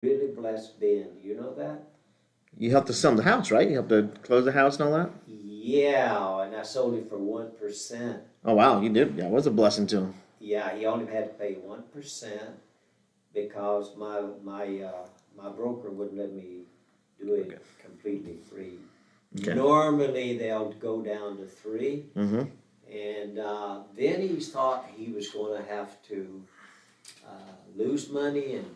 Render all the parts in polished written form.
really blessed Ben. You know that? You helped to sell the house, right? You helped to close the house and all that? Yeah, and I sold it for 1%. Oh, wow, you did. Yeah, it was a blessing to him. Yeah, he only had to pay 1% because my broker wouldn't let me do it completely free. Okay. Normally they'll go down to 3, Mm-hmm. and then he thought he was going to have to lose money and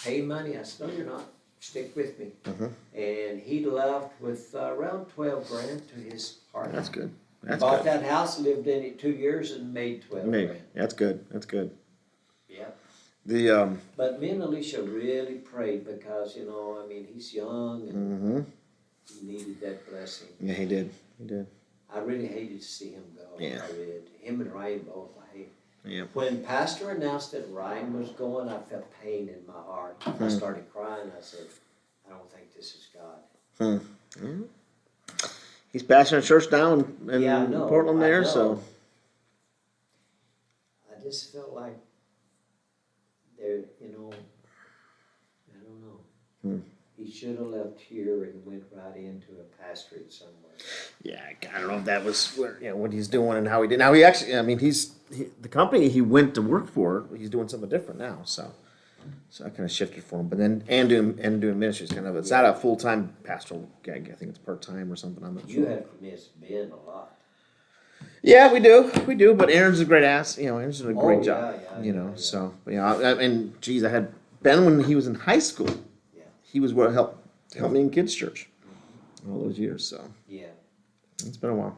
pay money. I said, no, you're not. Stick with me. Mm-hmm. And he left with around 12 grand to his partner. That's good. He That's bought good. that house, lived in it 2 years, and made 12 grand. That's good. That's good. Yeah. The But me and Alicia really prayed because, I mean, he's young and mm-hmm. he needed that blessing. Yeah, he did. He did. I really hated to see him go. Yeah. I did. Him and Ryan both. I hate. Yeah. When Pastor announced that Ryan was going, I felt pain in my heart. I started crying. I said, I don't think this is God. Mm-hmm. He's pastoring a church down in Yeah, I know, Portland I there, know. so I just felt like there, I don't know. He should have left here and went right into a pastorate somewhere. yeah, I don't know if that was what he's doing and how he did. Now I mean, the company he went to work for. He's doing something different now, so I kind of shifted for him. But then doing ministry is kind of it's not a full time pastoral gig. I think it's part time or something. I'm not You sure. have missed Ben a lot. Yeah, we do. But Aaron's a great ass. Aaron's doing a great job. Yeah. So but, and geez, I had Ben when he was in high school. Yeah. He was what helped me in kids' church all those years. So Yeah. it's been a while.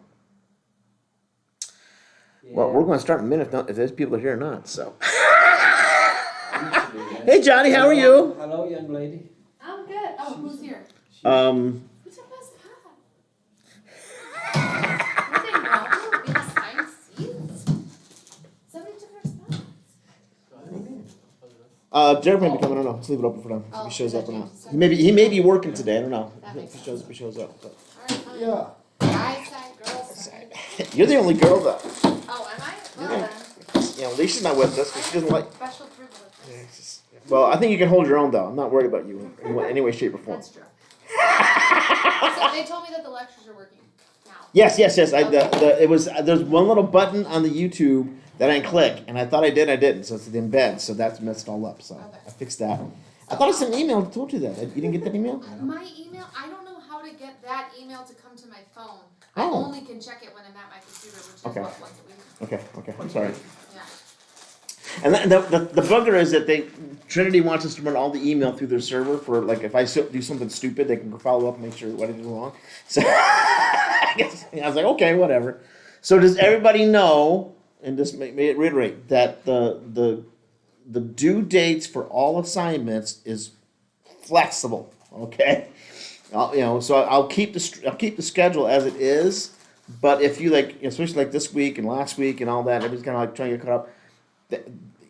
Yeah. Well, we're going to start in a minute if there's people here or not. So, I used to do that. hey Johnny, how are you? Hello, young lady. I'm good. Oh, who's here? Who's your best pet? Nothing wrong with assigned seats? 7 different spots. Derek may be coming. I don't know. Let's leave it open for now. If Oh, he shows up or not. that He may be working today. I don't know. That If makes he shows up, he shows up. But Alright, fine. Yeah. Guys side, girls side. you're the only girl though. Oh, am I? Well then. Alicia's not with us because she doesn't like. Special privilege. Well, I think you can hold your own though. I'm not worried about you in any way, shape, or form. That's true. So they told me that the lectures are working now. Yes. There's one little button on the YouTube that I didn't click, and I thought I did, I didn't. So it's in embed, so that's messed it all up. So Okay. I fixed that. I thought I sent an email that told you that. You didn't get that email? My email, I don't know how to get that email to come to my phone. I Oh. only can check it when I'm at my computer, which is Okay. once a week. Okay. I'm sorry. Yeah. And the bugger is that Trinity wants us to run all the email through their server for like if I do something stupid, they can go follow up and make sure what I did wrong. So I was like, okay, whatever. So does everybody know? And just reiterate that the due dates for all assignments is flexible. Okay, so I'll keep the schedule as it is. But if you especially like this week and last week and all that, everybody's kind of like trying to get caught up.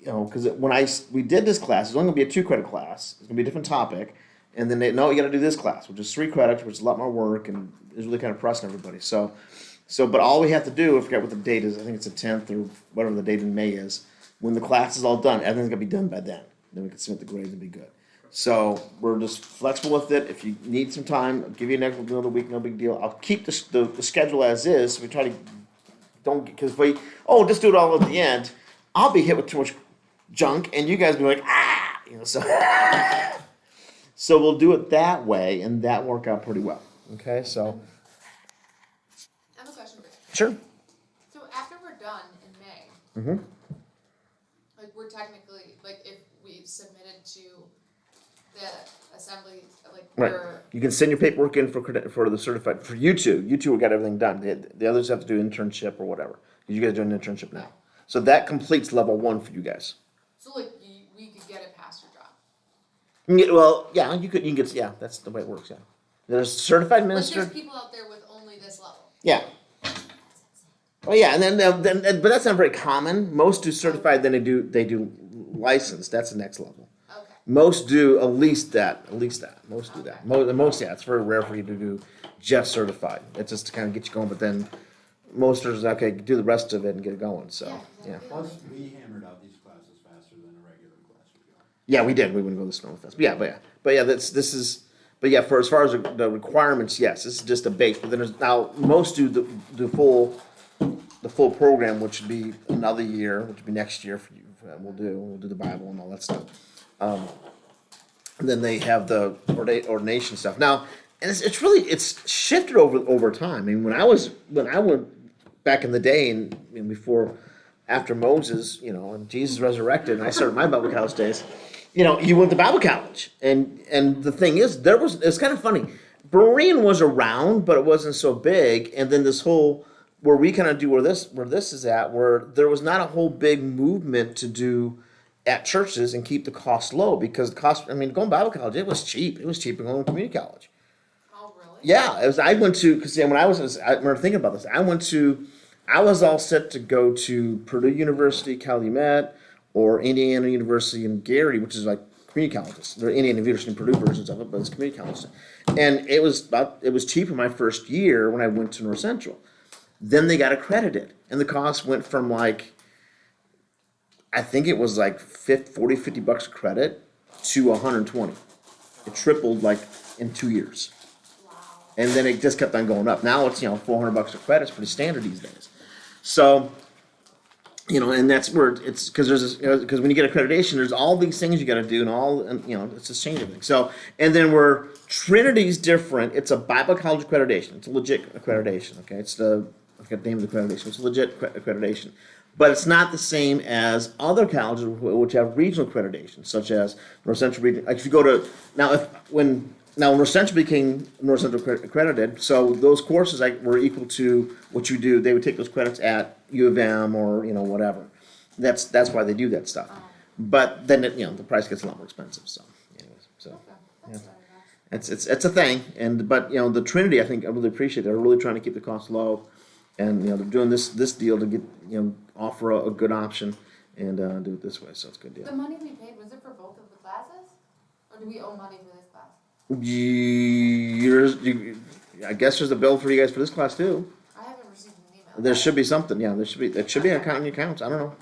Because when we did this class, it's only going to be a 2-credit class. It's going to be a different topic, and then you got to do this class, which is 3 credits, which is a lot more work and is really kind of pressing everybody. So, but all we have to do, I forget what the date is. I think it's the 10th or whatever the date in May is. When the class is all done, everything's going to be done by then. Then we can submit the grades and be good. So we're just flexible with it. If you need some time, I'll give you another week, no big deal. I'll keep the schedule as is. So we try to because if we just do it all at the end. I'll be hit with too much junk, and you guys be like, so. So we'll do it that way, and that work out pretty well. Okay, so. I have a question for you. Sure. So after we're done in May, like we're technically, like if we submitted to the assembly, like Right. we're, You can send your paperwork in for the certified. For you two got everything done. The others have to do internship or whatever. You guys are doing an internship now. So that completes level 1 for you guys. so like we could get a pastor job. You can get, that's the way it works, yeah. There's certified Like minister. there's people out there with only this level. Yeah. Well, yeah, and then but that's not very common. Most do certified, then they do licensed. That's the next level. Okay. Most do at least that. Most do that. Most, it's very rare for you to do just certified. It's just to kind of get you going, but then most are okay, do the rest of it and get it going. So, yeah. exactly. Plus, we hammered out these classes faster than a regular class would go. Yeah, we did. We wouldn't go to the snow with us. But yeah. But yeah, for as far as the requirements, yes, this is just a base. But then there's now most do the full program, which would be another year, which would be next year. For you, we'll do the Bible and all that stuff. And then they have the ordination stuff now, and it's shifted over time. I mean, when I went back in the day and before, after Moses, and Jesus resurrected, and I started my Bible college days. You went to Bible college, and the thing is, it's kind of funny. Berean was around, but it wasn't so big. And then this whole where we kind of do where this is at, where there was not a whole big movement to do at churches and keep the cost low, because the cost. I mean, going to Bible college, it was cheap. It was cheaper than going to community college. Oh, really? Yeah, I went to, because when I remember thinking about this. I was all set to go to Purdue University, Calumet, or Indiana University in Gary, which is like community colleges. They're Indiana University and Purdue versions of it, but it's community colleges. And it was cheaper my first year when I went to North Central. Then they got accredited, and the cost went from I think it was like $50 a credit to $120. It tripled in 2 years. Wow. And then it just kept on going up. Now it's $400 a credit. It's pretty standard these days. So, and that's where it's because because when you get accreditation, there's all these things you got to do, and it's just changing everything. So, and then where Trinity's different, it's a Bible college accreditation. It's a legit accreditation. Okay, I forget the name of the accreditation. It's a legit accreditation, but it's not the same as other colleges which have regional accreditation, such as North Central Region. Like if you go to when North Central became North Central accredited, so those courses were equal to what you do. They would take those credits at U of M or whatever. That's why they do that stuff. But then the price gets a lot more expensive. So anyways, Okay. yeah, it's a thing. But the Trinity, I think I really appreciate. They're really trying to keep the cost low, and they're doing this deal to get offer a good option and do it this way. So it's a good deal. The money we paid, was it for both of the classes, or do we owe money for this class? I guess there's a bill for you guys for this class too. I haven't received an email. There should be something. Yeah, there should be an account in your accounts. I don't know.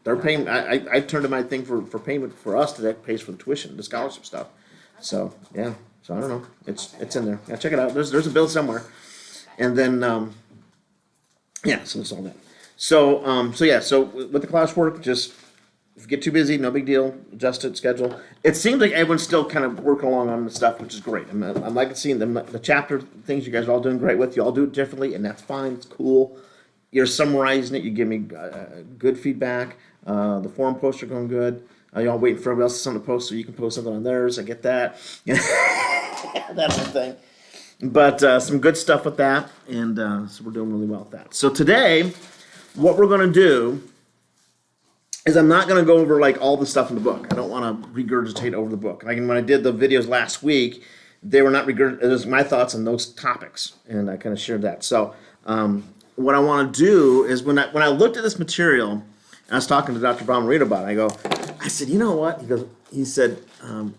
They're paying. I turned to my thing for payment for us that pays for the tuition, the scholarship stuff. So yeah. So I don't know. It's in there. Yeah, check it out. There's a bill somewhere, and then yeah. So it's all that. So yeah. So with the classwork, just if you get too busy, no big deal. Adjust it, schedule. It seems like everyone's still kind of working along on the stuff, which is great. I'm liking seeing the chapter things you guys are all doing great with. You all do it differently, and that's fine. It's cool. You're summarizing it. You give me good feedback. The forum posts are going good. Y'all waiting for everybody else to send a post so you can post something on theirs. I get that. That whole thing. But some good stuff with that, and so we're doing really well with that. So today, what we're going to do is I'm not going to go over all the stuff in the book. I don't want to regurgitate over the book. When I did the videos last week, they were not it was my thoughts on those topics, and I kind of shared that. So what I want to do is when I looked at this material, and I was talking to Dr. Bomarito about it, I said, you know what? He said, I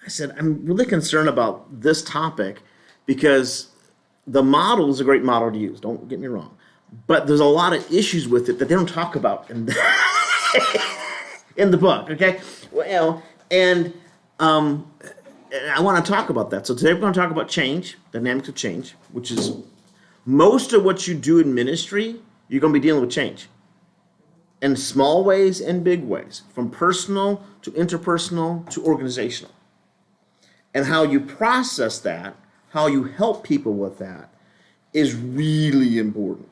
said, I'm really concerned about this topic because the model is a great model to use. Don't get me wrong. But there's a lot of issues with it that they don't talk about in the book, okay? Well, and I want to talk about that. So today we're going to talk about change, dynamics of change, which is most of what you do in ministry, you're going to be dealing with change. In small ways and big ways, from personal to interpersonal to organizational. And how you process that, how you help people with that, is really important.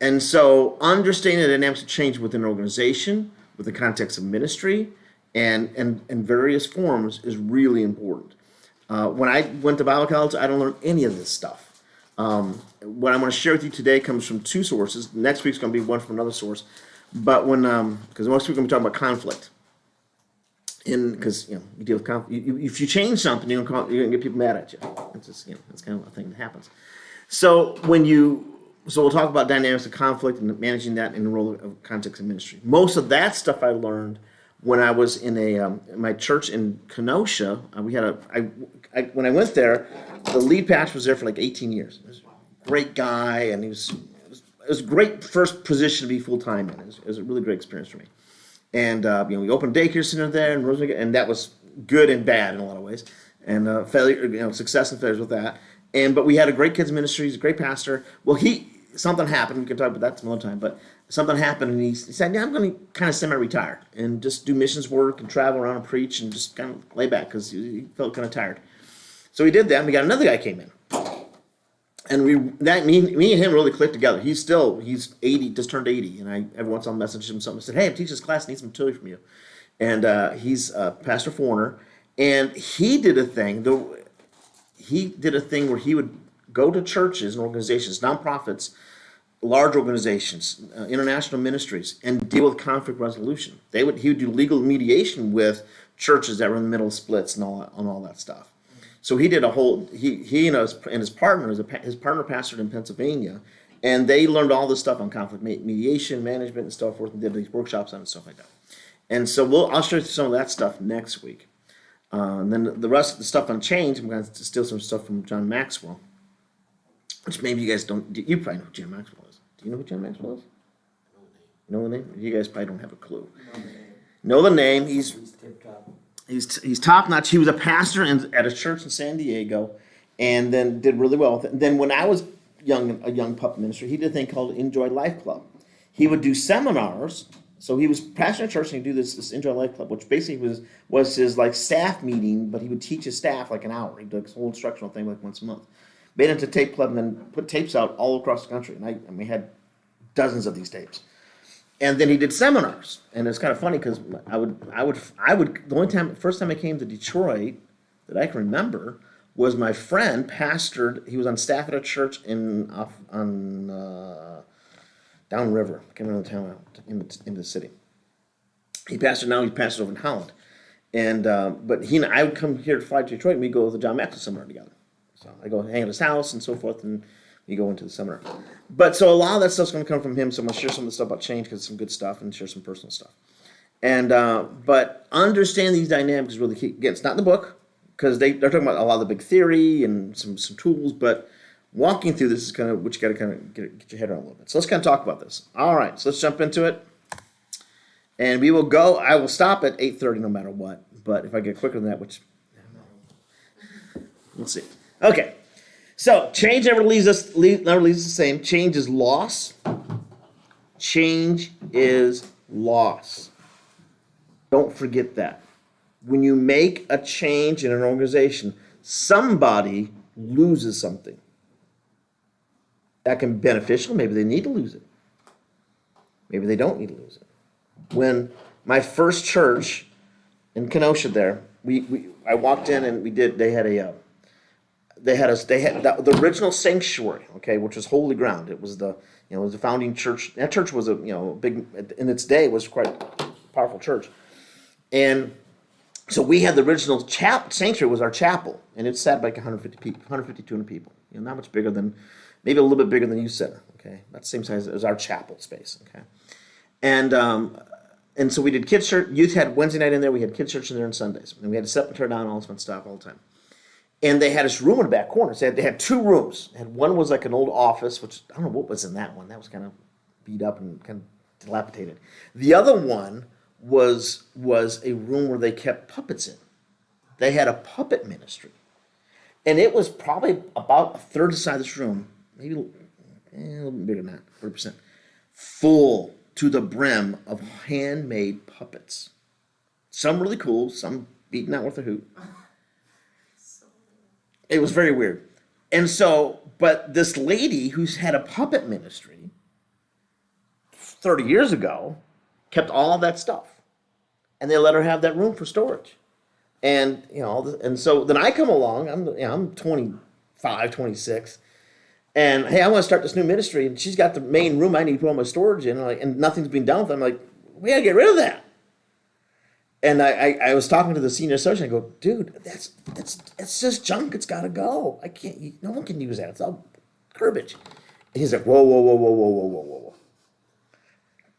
And so understanding the dynamics of change within an organization, with the context of ministry, and various forms is really important. When I went to Bible college, I didn't learn any of this stuff. What I'm going to share with you today comes from two sources. Next week's going to be one from another source. But because most people are going to be talking about conflict. Because you deal with conflict. If you change something, you're going to get people mad at you. It's just that's kind of a thing that happens. So we'll talk about dynamics of conflict and managing that in the role of context of ministry. Most of that stuff I learned when I was in my church in Kenosha. We had when I went there, the lead pastor was there for 18 years. He was a great guy, and it was a great first position to be full time in. It was a really great experience for me. And we opened a daycare center there, and that was good and bad in a lot of ways, and failure, success and failures with that. But we had a great kids ministry. He's a great pastor. Well, something happened. We can talk about that some other time. But something happened, and he said, "Yeah, I'm going to kind of semi-retire and just do missions work and travel around and preach and just kind of lay back because he felt kind of tired." So he did that. And we got another guy came in, and me and him really clicked together. He's 80, just turned 80, and I every once in a while messaged him something. I said, "Hey, I'm teaching this class. I need some material from you." And he's Pastor Foreigner, and he did a thing. Where he would go to churches and organizations, nonprofits, large organizations, international ministries, and deal with conflict resolution. He would do legal mediation with churches that were in the middle of splits and all that stuff. So he did a whole. He and his partner, his partner pastored in Pennsylvania, and they learned all this stuff on conflict mediation, management, and so forth, and did these workshops on it and stuff like that. And so I'll show you some of that stuff next week. And then the rest of the stuff on change, I'm going to steal some stuff from John Maxwell, which maybe you guys don't. You probably know who John Maxwell is. Do you know who John Maxwell is? Know the name? You guys probably don't have a clue. Know the name. He's tip-top. He's top notch. He was a pastor at a church in San Diego, and then did really well with it. And then when I was a young pup minister, he did a thing called Enjoy Life Club. He would do seminars. So he was pastoring a church, and he'd do this Enjoy Life Club, which basically was his like staff meeting, but he would teach his staff like an hour. He'd do this whole instructional thing like once a month. Made it to tape club and then put tapes out all across the country. And we had dozens of these tapes. And then he did seminars. And it's kind of funny because I would the first time I came to Detroit that I can remember was my friend pastored. He was on staff at a church downriver. I can't remember the town in the city. He pastors over in Holland. And but he and I would come here to fly to Detroit, and we go to the John Maxwell seminar together. So I go hang at his house and so forth, and we go into the seminar. But so a lot of that stuff's going to come from him. So I'm going to share some of the stuff about change because it's some good stuff, and share some personal stuff. And but understand these dynamics is really key. Again, it's not in the book because they're talking about a lot of the big theory and some tools, but walking through this is kind of what you got to kind of get your head around a little bit. So let's kind of talk about this. All right, so let's jump into it. And we will go. I will stop at 8:30 no matter what. But if I get quicker than that, which we'll see. Okay, so change never leaves us the same. Change is loss. Change is loss. Don't forget that. When you make a change in an organization, somebody loses something. That can be beneficial. Maybe they need to lose it. Maybe they don't need to lose it. When my first church in Kenosha there, I walked in and they had the original sanctuary, okay, which was holy ground. It was the founding church. That church was big in its day, was quite a powerful church. And so we had the original sanctuary was our chapel, and it sat like 150 people, 150, 200 people. Not much bigger than, maybe a little bit bigger than youth center, okay? That's the same size as our chapel space, okay? And so we did kids church. Youth had Wednesday night in there. We had kids church in there on Sundays, and we had to set and turn down all this fun stuff all the time. And they had this room in the back corner. So they had two rooms, and one was like an old office, which I don't know what was in that one. That was kind of beat up and kind of dilapidated. The other one was a room where they kept puppets in. They had a puppet ministry, and it was probably about a third the size of this room, maybe a little bit bigger than that, 40%, full to the brim of handmade puppets. Some really cool, some beaten out with a hoot. It was very weird. And so, but this lady who's had a puppet ministry 30 years ago kept all of that stuff. And they let her have that room for storage. And, and so then I come along, I'm 25, 26, and hey, I want to start this new ministry, and she's got the main room I need to put all my storage in, and nothing's been done with it. I'm like, we got to get rid of that. And I was talking to the senior associate. I go, dude, that's just junk. It's got to go. No one can use that. It's all garbage. And he's like, whoa.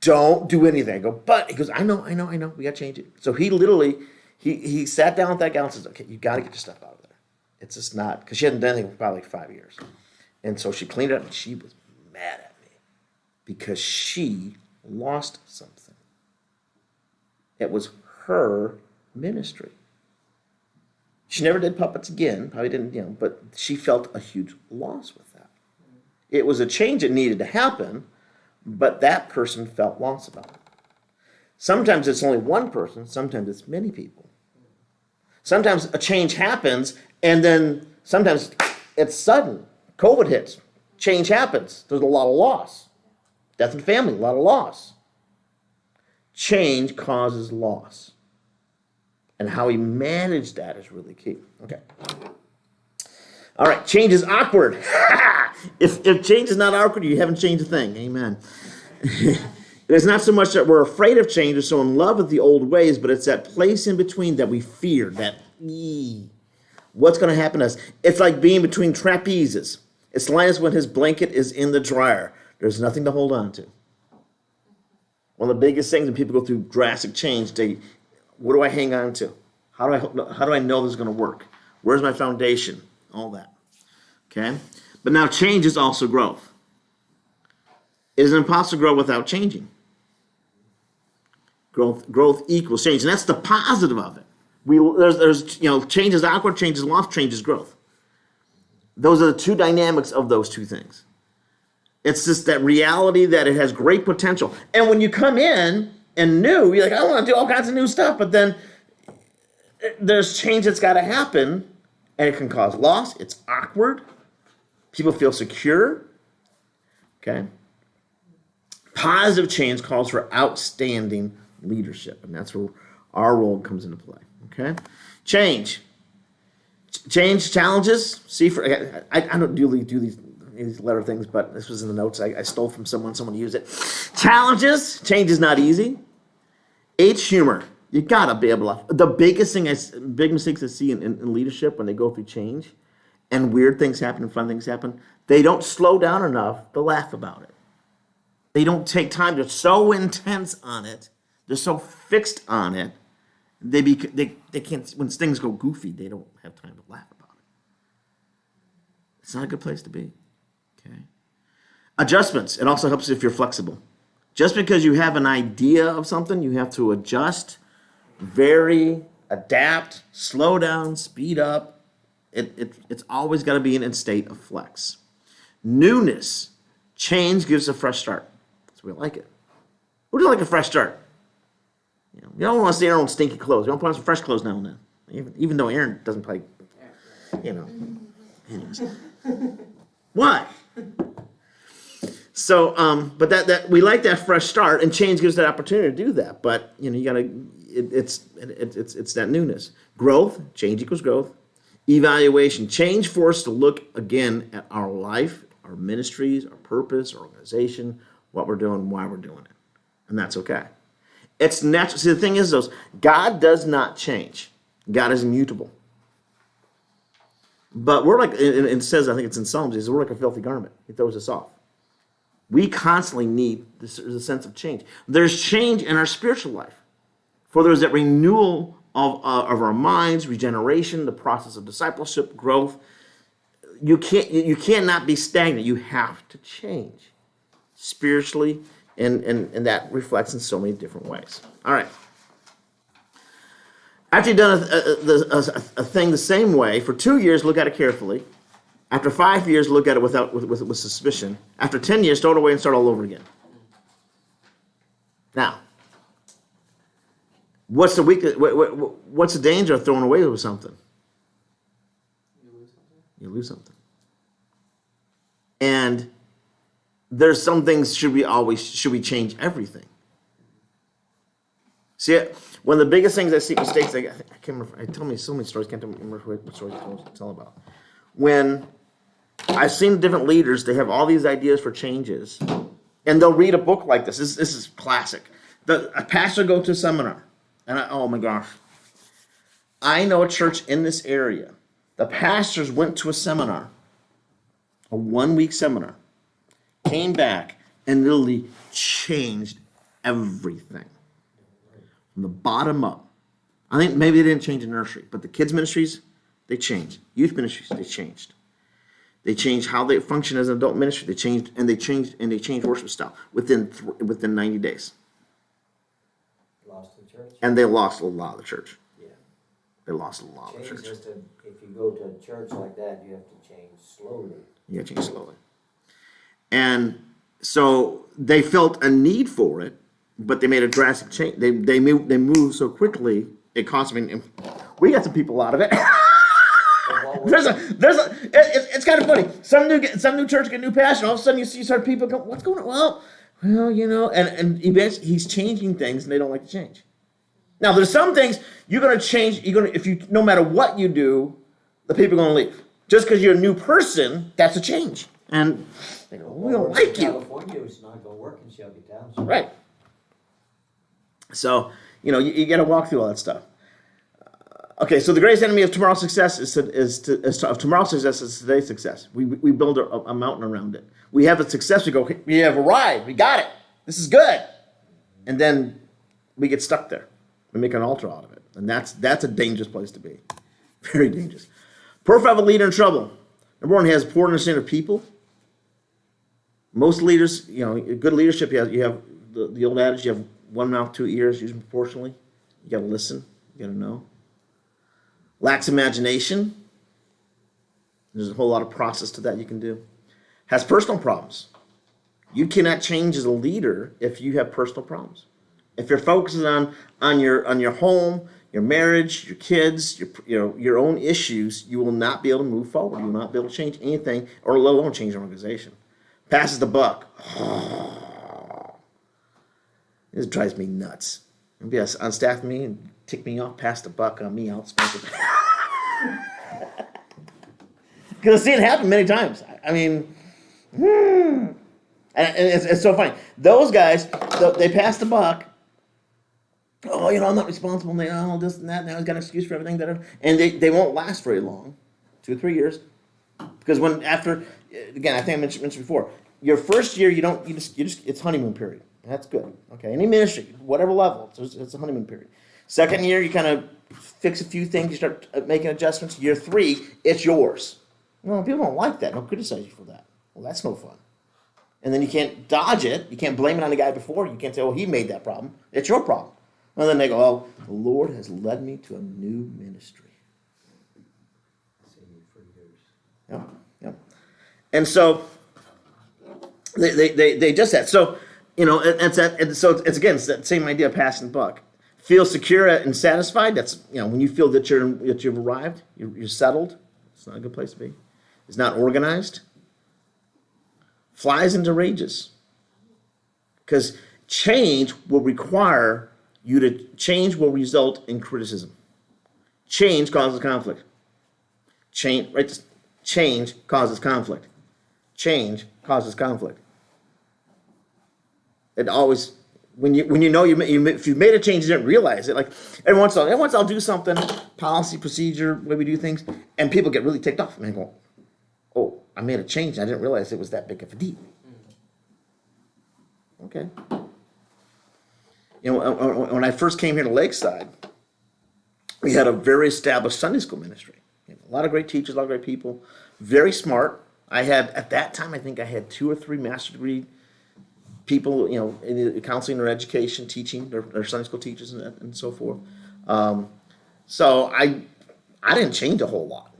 Don't do anything. I go, but he goes, I know. We got to change it. So he literally, he sat down with that gal and says, okay, you got to get your stuff out of there. It's just not, because she hadn't done anything for probably like 5 years. And so she cleaned it up, and she was mad at me because she lost something. It was her ministry. She never did puppets again, probably didn't, but she felt a huge loss with that. It was a change that needed to happen, but that person felt loss about it. Sometimes it's only one person, sometimes it's many people. Sometimes a change happens, and then sometimes it's sudden. COVID hits, change happens, there's a lot of loss. Death in the family, a lot of loss. Change causes loss. And how we manage that is really key. Okay. All right, change is awkward. If change is not awkward, you haven't changed a thing. Amen. It's not so much that we're afraid of change or so in love with the old ways, but it's that place in between that we fear, what's going to happen to us. It's like being between trapezes. It's like as when his blanket is in the dryer. There's nothing to hold on to. One of the biggest things when people go through drastic change, what do I hang on to? How do I know this is going to work? Where's my foundation? All that. Okay? But now change is also growth. It is impossible to grow without changing. Growth equals change, and that's the positive of it. There's change is awkward, change is loss, change is growth. Those are the two dynamics of those two things. It's just that reality that it has great potential. And when you come in and new, you're like, I want to do all kinds of new stuff, but then there's change that's got to happen, and it can cause loss. It's awkward. People feel secure. Okay? Positive change calls for outstanding leadership, and that's where our role comes into play. Okay? Change challenges. I don't do these letter things, but this was in the notes. I stole from someone used it. Challenges. Change is not easy. Humor. You gotta be able to. The big mistakes I see in leadership when they go through change, and weird things happen and fun things happen. They don't slow down enough to laugh about it. They don't take time. They're so intense on it. They're so fixed on it. They can't. When things go goofy, they don't have time to laugh about it. It's not a good place to be. Okay. Adjustments. It also helps if you're flexible. Just because you have an idea of something, you have to adjust, vary, adapt, slow down, speed up. It's always got to be in a state of flex. Newness. Change gives a fresh start. That's why we like it. Who do you like a fresh start? You don't want to stay in your own stinky clothes. You want to put on some fresh clothes now and then. Even though Aaron doesn't play, Anyways. Why? So, but that we like that fresh start, and change gives that opportunity to do that. But you gotta, it's that newness. Growth, change equals growth. Evaluation, change for us to look again at our life, our ministries, our purpose, our organization, what we're doing, why we're doing it, and that's okay. It's natural. See, the thing is, God does not change. God is immutable. But we're like, it says, I think it's in Psalms, we're like a filthy garment. He throws us off. We constantly need this sense of change. There's change in our spiritual life. For there's that renewal of our minds, regeneration, the process of discipleship, growth. You cannot be stagnant. You have to change spiritually, and that reflects in so many different ways. All right. After you've done a thing the same way, for 2 years, look at it carefully. After 5 years, look at it with suspicion. After 10 years, throw it away and start all over again. Now, what's the danger of throwing away with something? You lose something. And there's some things, should we change everything? See, one of the biggest things I see mistakes, I can't remember, I told me so many stories, can't remember what stories I tell about. When I've seen different leaders, they have all these ideas for changes, and they'll read a book like this. This is classic. A pastor go to a seminar, and oh my gosh. I know a church in this area. The pastors went to a seminar, a 1-week seminar, came back, and literally changed everything. From the bottom up. I think maybe they didn't change the nursery, but the kids' ministries, they changed. Youth ministries, they changed. They changed how they function as an adult ministry. They changed worship style within 90 days. Lost the church. And they lost a lot of the church. Yeah. They lost a lot of the Change church. has to, if you go to a church like that, you have to change slowly. You gotta change slowly. And so they felt a need for it, but they made a drastic change. They moved so quickly, it cost me. We got some people out of it. It's kind of funny. Some new church get new pastor. All of a sudden, you start people go, "What's going on?" Well, you know, and eventually he's changing things, and they don't like to change. Now, there's some things you're going to change. No matter what you do, the people are going to leave. Just because you're a new person, that's a change. And they go, "We don't like you." California is not going to work in Shelby Township. Right. So, you got to walk through all that stuff. Okay, so the greatest enemy of tomorrow's success is tomorrow's success is today's success. We build a mountain around it. We have the success. We go, we have arrived. We got it. This is good. And then we get stuck there. We make an altar out of it, and that's a dangerous place to be. Very dangerous. Profile of a leader in trouble. Number one, he has poor understanding of people. Most leaders, good leadership. You have the old adage: you have one mouth, two ears. Use them proportionally. You got to listen. You got to know. Lacks imagination. There's a whole lot of process to that you can do. Has personal problems. You cannot change as a leader if you have personal problems. If you're focusing on your home, your marriage, your kids, your own issues, you will not be able to move forward. You will not be able to change anything, or let alone change your organization. Passes the buck. This drives me nuts. Maybe on staff meeting and tick me off, pass the buck on me, I'll spend it. Because I've seen it happen many times. I mean, and it's so funny. Those guys, they pass the buck. Oh, I'm not responsible. And all this and that. Now he's got an excuse for everything. And they won't last very long, 2 or 3 years, because again, I think I mentioned before, your first year you just it's honeymoon period. That's good. Okay, any ministry, whatever level, it's a honeymoon period. Second year, you kind of fix a few things. You start making adjustments. Year 3, it's yours. Well, people don't like that. Don't criticize you for that. Well, that's no fun. And then you can't dodge it. You can't blame it on the guy before. You can't say, "Oh, he made that problem." It's your problem. And then they go, "Oh, the Lord has led me to a new ministry." Yeah. And so they just that. So it's that same idea of passing the buck. Feel secure and satisfied. That's when you feel that you've arrived, you're settled. It's not a good place to be. It's not organized. Flies into rages. Because change will require you to change will result in criticism. Change causes conflict. Change causes conflict. Change causes conflict. It always, when if you made a change, you didn't realize it. Like every once I'll do something, policy, procedure, way we do things, and people get really ticked off. And I go, "Oh, I made a change. I didn't realize it was that big of a deal." Okay. When I first came here to Lakeside, we had a very established Sunday school ministry. A lot of great teachers, a lot of great people, very smart. At that time, I think I had 2 or 3 master's degree people, in counseling or education, teaching, or Sunday school teachers and so forth. So I didn't change a whole lot.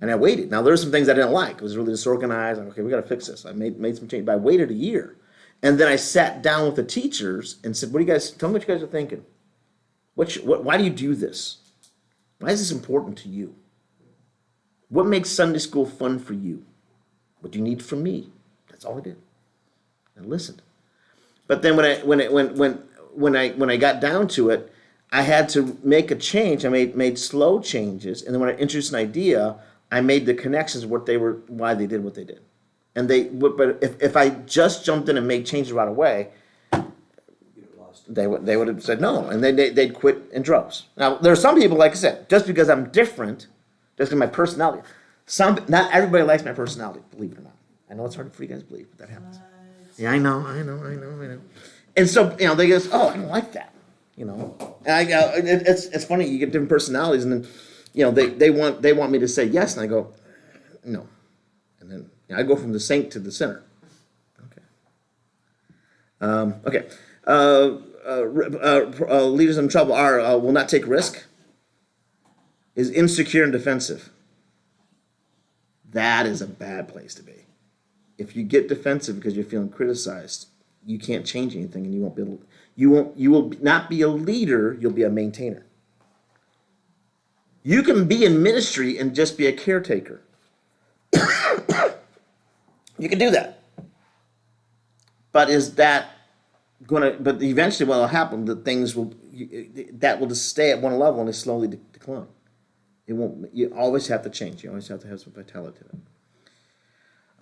And I waited. Now, there's some things I didn't like. It was really disorganized. Okay, we got to fix this. I made some change, but I waited a year. And then I sat down with the teachers and said, tell me what you guys are thinking. Why do you do this? Why is this important to you? What makes Sunday school fun for you? What do you need from me? That's all I did. I listened. But then when I got down to it, I had to make a change. I made slow changes, and then when I introduced an idea, I made the connections why they did what they did. And but if I just jumped in and made changes right away, they would have said no, and then they'd quit in droves. Now there are some people, like I said, just because I'm different, just because my personality. Not everybody likes my personality, believe it or not. I know it's hard for you guys to believe, but that happens. Yeah, I know. And so they go, "Oh, I don't like that." And it's funny. You get different personalities, and then they want me to say yes, and I go no, and then I go from the saint to the sinner. Okay. leaders in trouble are will not take risk, is insecure and defensive. That is a bad place to be. If you get defensive because you're feeling criticized, you can't change anything, and you won't be able. You will not be a leader. You'll be a maintainer. You can be in ministry and just be a caretaker. You can do that. But is that going to? But eventually, what will happen? That things will that will just stay at one level and they slowly decline. It won't. You always have to change. You always have to have some vitality to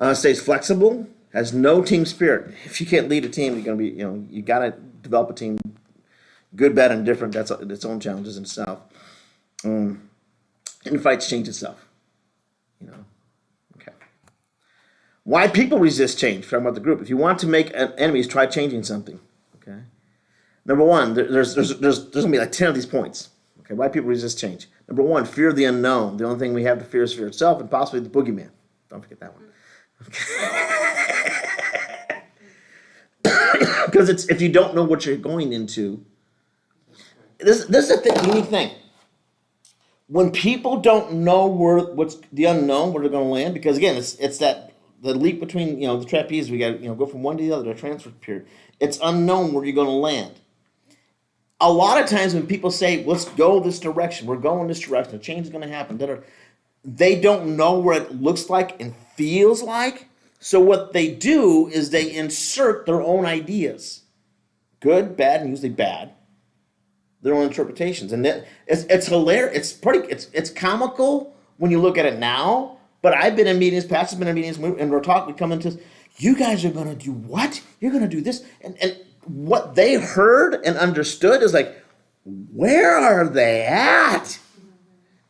it. Stays flexible. Has no team spirit. If you can't lead a team, you're going to be. You got to develop a team. Good, bad, and different. That's its own challenges in itself. And fights change itself. Okay. Why people resist change? Talking about the group. If you want to make enemies, try changing something. Okay. Number one, there's going to be like 10 of these points. Okay. Why people resist change? Number one, fear of the unknown. The only thing we have to fear is fear itself, and possibly the boogeyman. Don't forget that one. Because it's if you don't know what you're going into. This is the unique thing. When people don't know what's the unknown, where they're going to land, because again, it's that the leap between the trapeze. We got to go from one to the other, a transfer period. It's unknown where you're going to land. A lot of times when people say, let's go this direction, we're going this direction, a change is going to happen, they don't know what it looks like and feels like. So what they do is they insert their own ideas, good, bad, and usually bad, their own interpretations. And it's hilarious. It's comical when you look at it now, but I've been in meetings, Pat's been in meetings, and we come into, you guys are going to do what? You're going to do this? And what they heard and understood is like, where are they at?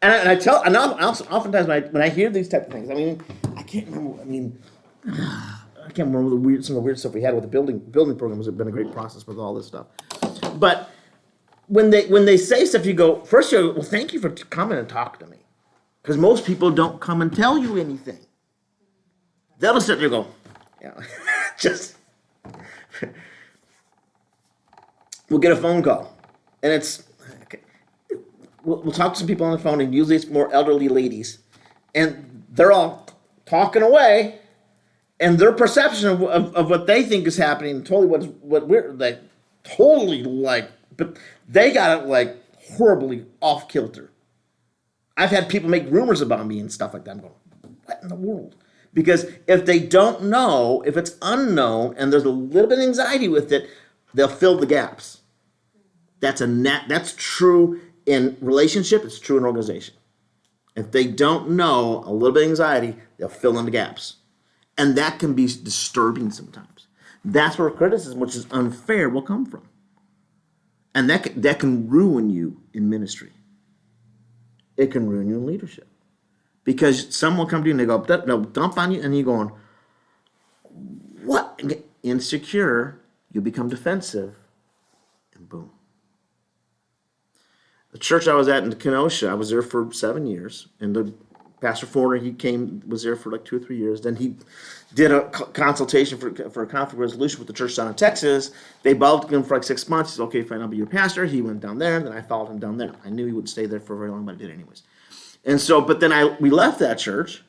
And oftentimes when I hear these type of things, I can't remember. I can't remember some of the weird stuff we had with the building program. Has been a great process with all this stuff. But when they say stuff, you go, first you go, well, thank you for coming and talking to me, because most people don't come and tell you anything. They'll just sit there and go, just. We'll get a phone call, and it's okay. We'll talk to some people on the phone, and usually it's more elderly ladies, and they're all talking away, and their perception of what they think is happening totally what we're like, totally like, but they got it like horribly off kilter. I've had people make rumors about me and stuff like that. I'm going, what in the world? Because if they don't know, if it's unknown, and there's a little bit of anxiety with it, they'll fill the gaps. That's true in relationship. It's true in organization. If they don't know, a little bit of anxiety, they'll fill in the gaps. And that can be disturbing sometimes. That's where criticism, which is unfair, will come from. And that can ruin you in ministry. It can ruin you in leadership. Because someone will come to you and they go, they'll dump on you, and you're going, what? Insecure, you become defensive, and boom. The church I was at in Kenosha, I was there for 7 years, and the Pastor Forner, was there for like 2 or 3 years. Then he did a consultation for a conflict resolution with the church down in Texas. They involved him for like 6 months. He said, okay, fine, I'll be your pastor. He went down there, and then I followed him down there. I knew he wouldn't stay there for very long, but I did anyways. And so, but then we left that church.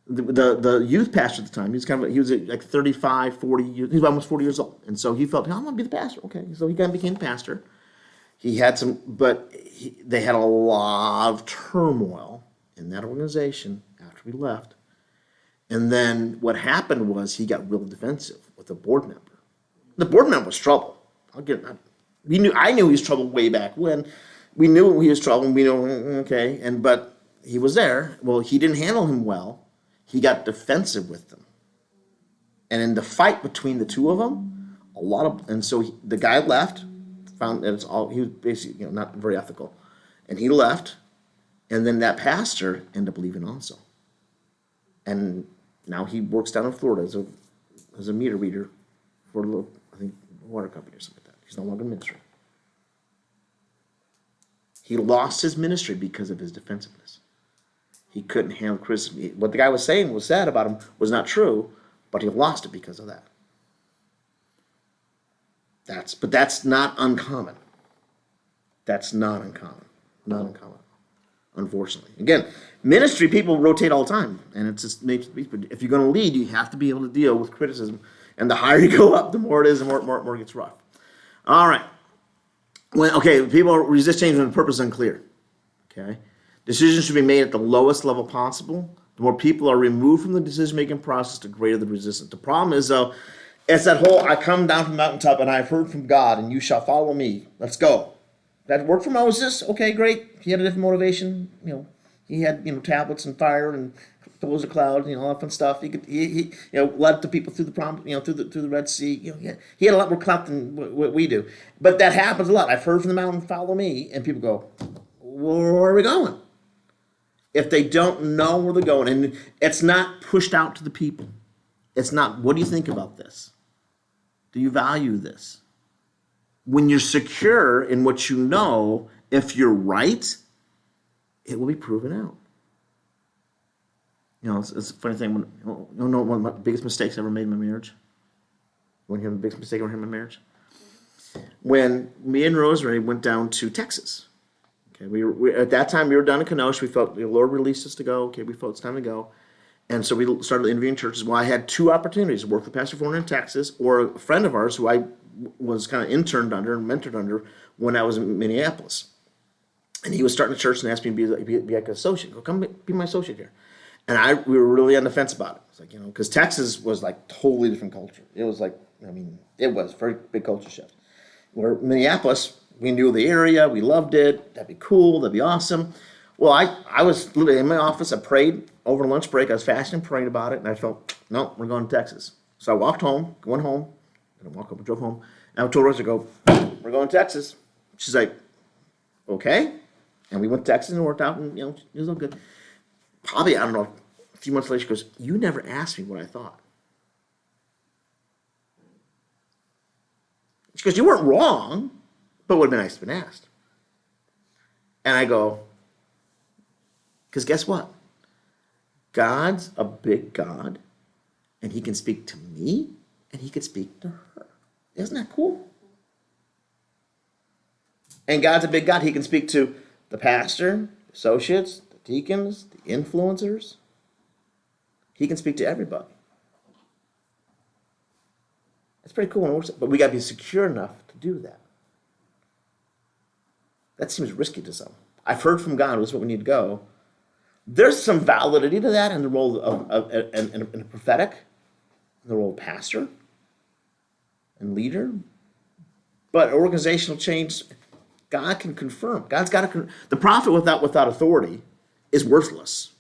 The youth pastor at the time, he was like 35, 40 years, he was almost 40 years old. And so he felt, I want to be the pastor. Okay, so he kind of became the pastor. He had they had a lot of turmoil in that organization after we left. And then what happened was he got real defensive with a board member. The board member was trouble. I knew he was trouble way back when. We knew he was trouble. We knew, okay, but he was there. Well, he didn't handle him well. He got defensive with them. And in the fight between the two of them, the guy left, found that he was basically not very ethical. And he left, and then that pastor ended up leaving also. And now he works down in Florida as a meter reader for a little, I think, water company or something like that. He's no longer in ministry. He lost his ministry because of his defensiveness. He couldn't handle criticism. What the guy was saying was said about him was not true, but he lost it because of that. But that's not uncommon. That's not uncommon. Not uncommon. Unfortunately. Again, ministry people rotate all the time. And it's just but if you're going to lead, you have to be able to deal with criticism. And the higher you go up, the more it is, the more it gets rough. All right. People resist change when the purpose is unclear. Okay. Decisions should be made at the lowest level possible. The more people are removed from the decision-making process, the greater the resistance. The problem is, though, it's that whole, I come down from the mountaintop and I've heard from God and you shall follow me. Let's go. That worked for Moses. Okay, great. He had a different motivation. He had, tablets and fire and pillars of cloud, all that fun stuff. He led the people through the through the Red Sea. He had a lot more clout than what we do. But that happens a lot. I've heard from the mountain, follow me. And people go, well, where are we going? If they don't know where they're going, and it's not pushed out to the people. It's not, what do you think about this? Do you value this? When you're secure in what you know, if you're right, it will be proven out. It's a funny thing. One of my biggest mistakes I ever made in my marriage. You want to hear the biggest mistake I ever made in my marriage? When me and Rosemary went down to Texas. Okay, we at that time we were down in Kenosha. We felt the Lord released us to go. Okay, we felt it's time to go. And so we started interviewing churches. Well, I had two opportunities: work with Pastor Forner in Texas, or a friend of ours who I was kind of interned under and mentored under when I was in Minneapolis. And he was starting a church and asked me to be like an associate. Go, come be my associate here. And we were really on the fence about it. It's like, because Texas was like totally different culture. It was like, it was a very big culture shift. Where Minneapolis, we knew the area, we loved it. That'd be cool. That'd be awesome. Well, I was literally in my office. I prayed over lunch break. I was fasting and praying about it, and I felt, no, we're going to Texas. So I walked home, went home, and I walked up and drove home. And I told Rose, we're going to Texas. She's like, okay. And we went to Texas and it worked out, and it was all good. Probably, I don't know, a few months later, she goes, you never asked me what I thought. She goes, you weren't wrong, but it would have been nice to have been asked. And I go, because guess what? God's a big God, and he can speak to me, and he can speak to her. Isn't that cool? And God's a big God. He can speak to the pastor, associates, the deacons, the influencers. He can speak to everybody. It's pretty cool, but we got to be secure enough to do that. That seems risky to some. I've heard from God, this is what we need to go. There's some validity to that in the role of in a prophetic, in the role of pastor and leader. But organizational change, God can confirm. God's got to. The prophet without authority is worthless.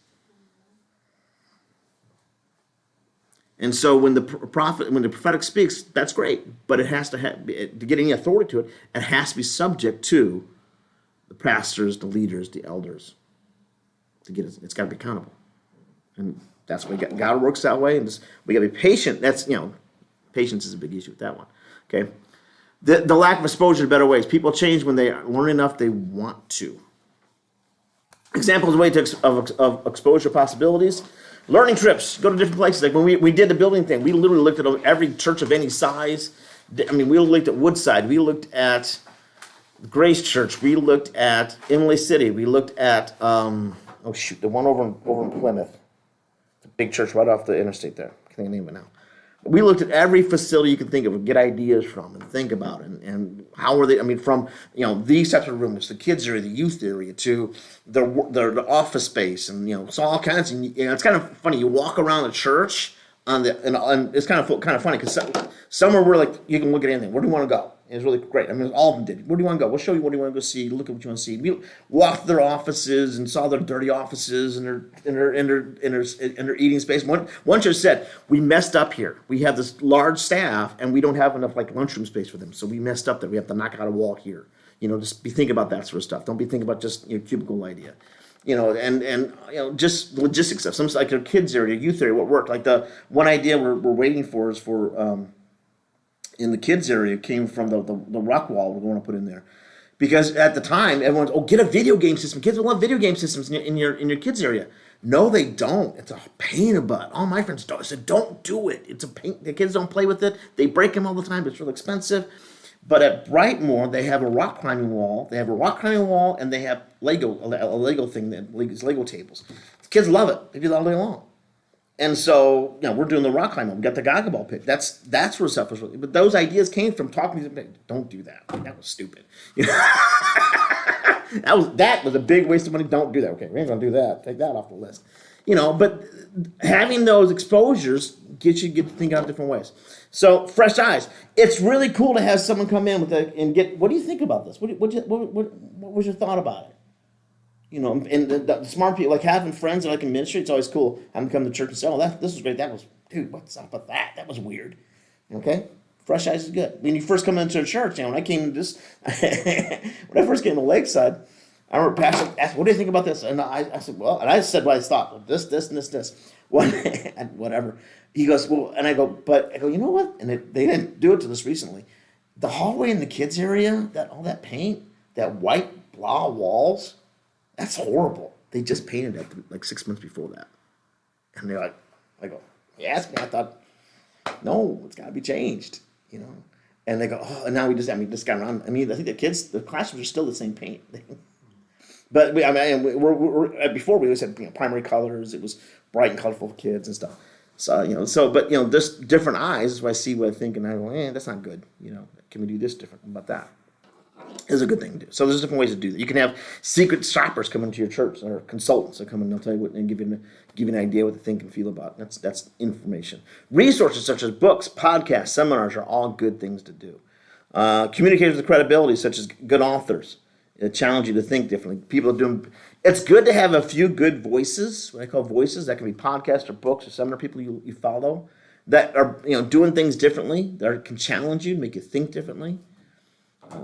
And so when the prophetic speaks, that's great, but it has to get any authority to it. It has to be subject to the pastors, the leaders, the elders. It's got to be accountable, and that's why God works that way. And we got to be patient. That's patience is a big issue with that one. Okay, the lack of exposure to better ways. People change when they learn enough they want to. Examples of exposure possibilities. Learning trips, go to different places. Like when we did the building thing, we literally looked at every church of any size. We looked at Woodside. We looked at Grace Church. We looked at Imlay City. We looked at, the one over in Plymouth. It's a big church right off the interstate there. I can't name it now. We looked at every facility you can think of and get ideas from and think about it. And how are they, from, these types of rooms, the kids area, the youth area, to the office space, and, so all kinds. And, it's kind of funny. You walk around the church and it's kind of funny because somewhere where you can look at anything. Where do you want to go? And it's really great. All of them did. Where do you want to go? We'll show you what do you want to go see. Look at what you want to see. We walked their offices and saw their dirty offices and their eating space. One church said, we messed up here. We have this large staff and we don't have enough lunchroom space for them. So we messed up there. We have to knock out a wall here. Just be thinking about that sort of stuff. Don't be thinking about just cubicle idea. Just logistics stuff. Some like their kids area, youth area, what worked. Like the one idea we're waiting for is for in the kids area came from the rock wall we're going to put in there, because at the time everyone's get a video game system. Kids will love video game systems in your kids area. No, they don't. It's a pain in the butt. All my friends don't. I said, don't do it. It's a pain. The kids don't play with it. They break them all the time. It's really expensive. But at Brightmoor, they have a rock climbing wall. They have a rock climbing wall, and they have a Lego thing, these Lego tables. The kids love it. They do that all day long. And so, we're doing the rock climbing. We got the Gaga ball pit. That's where stuff was really. But those ideas came from talking to them. Don't do that. That was stupid. That was a big waste of money. Don't do that. Okay, we ain't gonna do that. Take that off the list. But having those exposures get you to think out different ways. So fresh eyes. It's really cool to have someone come in and get. What do you think about this? What was your thought about it? And the smart people, like having friends that in ministry, it's always cool. Having them come to church and say, "Oh, this was great. That was, dude, what's up with that? That was weird." Okay, fresh eyes is good. When you first come into a church, when I came to this, when I first came to Lakeside, I remember Pastor asked, "What do you think about this?" And I said, "Well," and I said what I thought. This, and this. Whatever. He goes, "Well," and I go, "You know what?" And they didn't do it to this recently. The hallway in the kids area, all that paint, that white blah walls. That's horrible. They just painted it like 6 months before that. And they're like, I go, he asked me, I thought, no, it's got to be changed, And they go, oh, and now we just got around. I think the classrooms are still the same paint. But before we always had primary colors. It was bright and colorful for kids and stuff. So, but this different eyes is what I see what I think, and I go, that's not good. Can we do this different about that? Is a good thing to do. So there's different ways to do that. You can have secret shoppers come into your church, or consultants that come in and they'll tell you what, and give you an idea what to think and feel about. That's information. Resources such as books, podcasts, seminars are all good things to do. Communicators with credibility, such as good authors, challenge you to think differently. People are doing. It's good to have a few good voices. What I call voices, that can be podcasts or books or seminar people you follow that are doing things differently, that can challenge you, make you think differently. I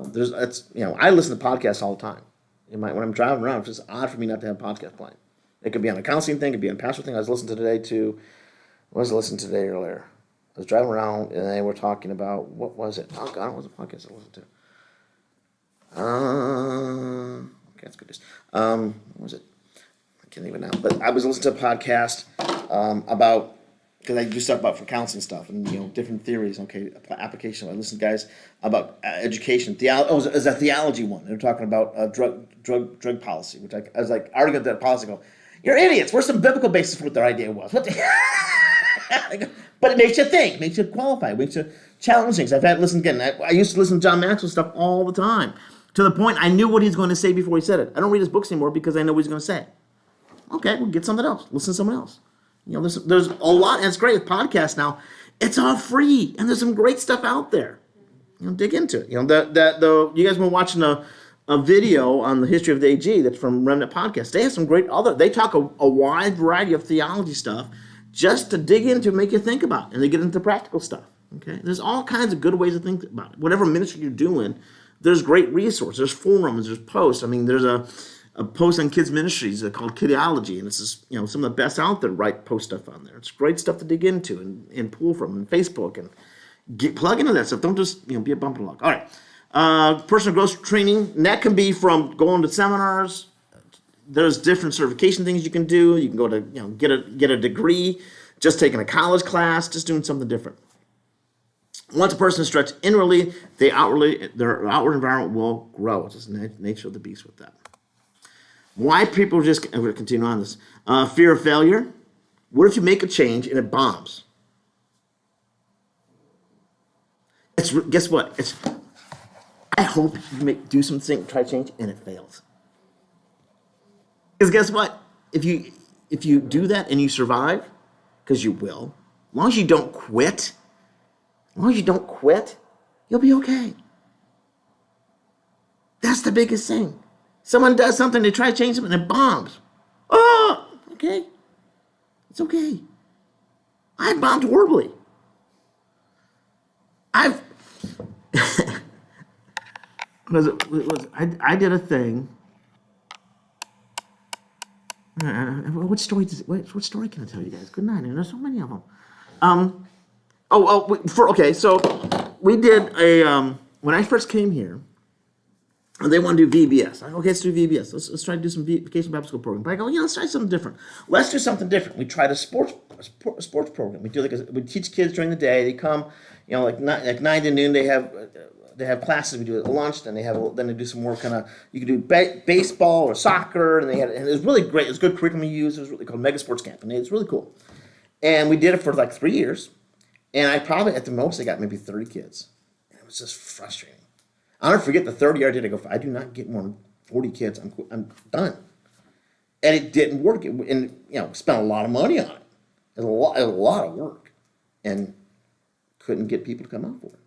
listen to podcasts all the time. When I'm driving around, it's just odd for me not to have a podcast playing. It could be on a counseling thing, it could be on a pastoral thing. I was listening today earlier. I was driving around and they were talking about, what was it? Oh God, what was the podcast I listened to? Okay, that's good. What was it? I can't even now. But I was listening to a podcast about, because I do stuff about for counseling stuff and different theories. Okay, application. I listen to guys about education. Theology. It's a theology one. They're talking about drug policy, which I was like arguing that policy. Go, you're idiots. Where's some biblical basis for what their idea was? What the But it makes you think, makes you qualify, makes you challenge things. I've had listen again. I used to listen to John Maxwell stuff all the time, to the point I knew what he's going to say before he said it. I don't read his books anymore because I know what he's going to say. Okay, we'll get something else. Listen to someone else. There's a lot, and it's great with podcasts now. It's all free, and there's some great stuff out there. Dig into it. You guys been watching a video on the history of the AG that's from Remnant Podcast. They have some great they talk a wide variety of theology stuff just to dig into and make you think about it, and they get into practical stuff. Okay, there's all kinds of good ways to think about it. Whatever ministry you're doing, there's great resources. There's forums. There's posts. There's a post on kids ministries called Kidology, and it's just, some of the best out there post stuff on there. It's great stuff to dig into and pull from, and Facebook, and plug into that stuff. Don't just be a bump and luck. All right, personal growth training, and that can be from going to seminars. There's different certification things you can do. You can go to get a degree, just taking a college class, just doing something different. Once a person is stretched inwardly, their outward environment will grow. It's just the nature of the beast with that. Why people I'm going to continue on this. Fear of failure. What if you make a change and it bombs? Guess what? I hope you do something, try to change, and it fails. Because guess what? If you do that and you survive, because you will, as long as you don't quit, you'll be okay. That's the biggest thing. Someone does something, they try to change something, and it bombs. Oh, okay. It's okay. I bombed horribly. I did a thing. What story can I tell you guys? Good night. There's so many of them. So we did when I first came here, they want to do VBS. I go, okay, let's do VBS. Let's try to do some Vacation Bible School program. But I go, let's try something different. Let's do something different. We tried a sports program. We do we teach kids during the day. They come, like 9 to noon. They have have classes we do at lunch. Then they do some more kind of, you can do baseball or soccer, and it was really great. It was good curriculum we used. It was really called Mega Sports Camp, and it was really cool. And we did it for like 3 years, and I probably at the most I got maybe 30 kids, and it was just frustrating. I'll never forget the third year I did. I go, I do not get more than 40 kids. I'm done, and it didn't work. And spent a lot of money on it. It was a lot of work, and couldn't get people to come out for it.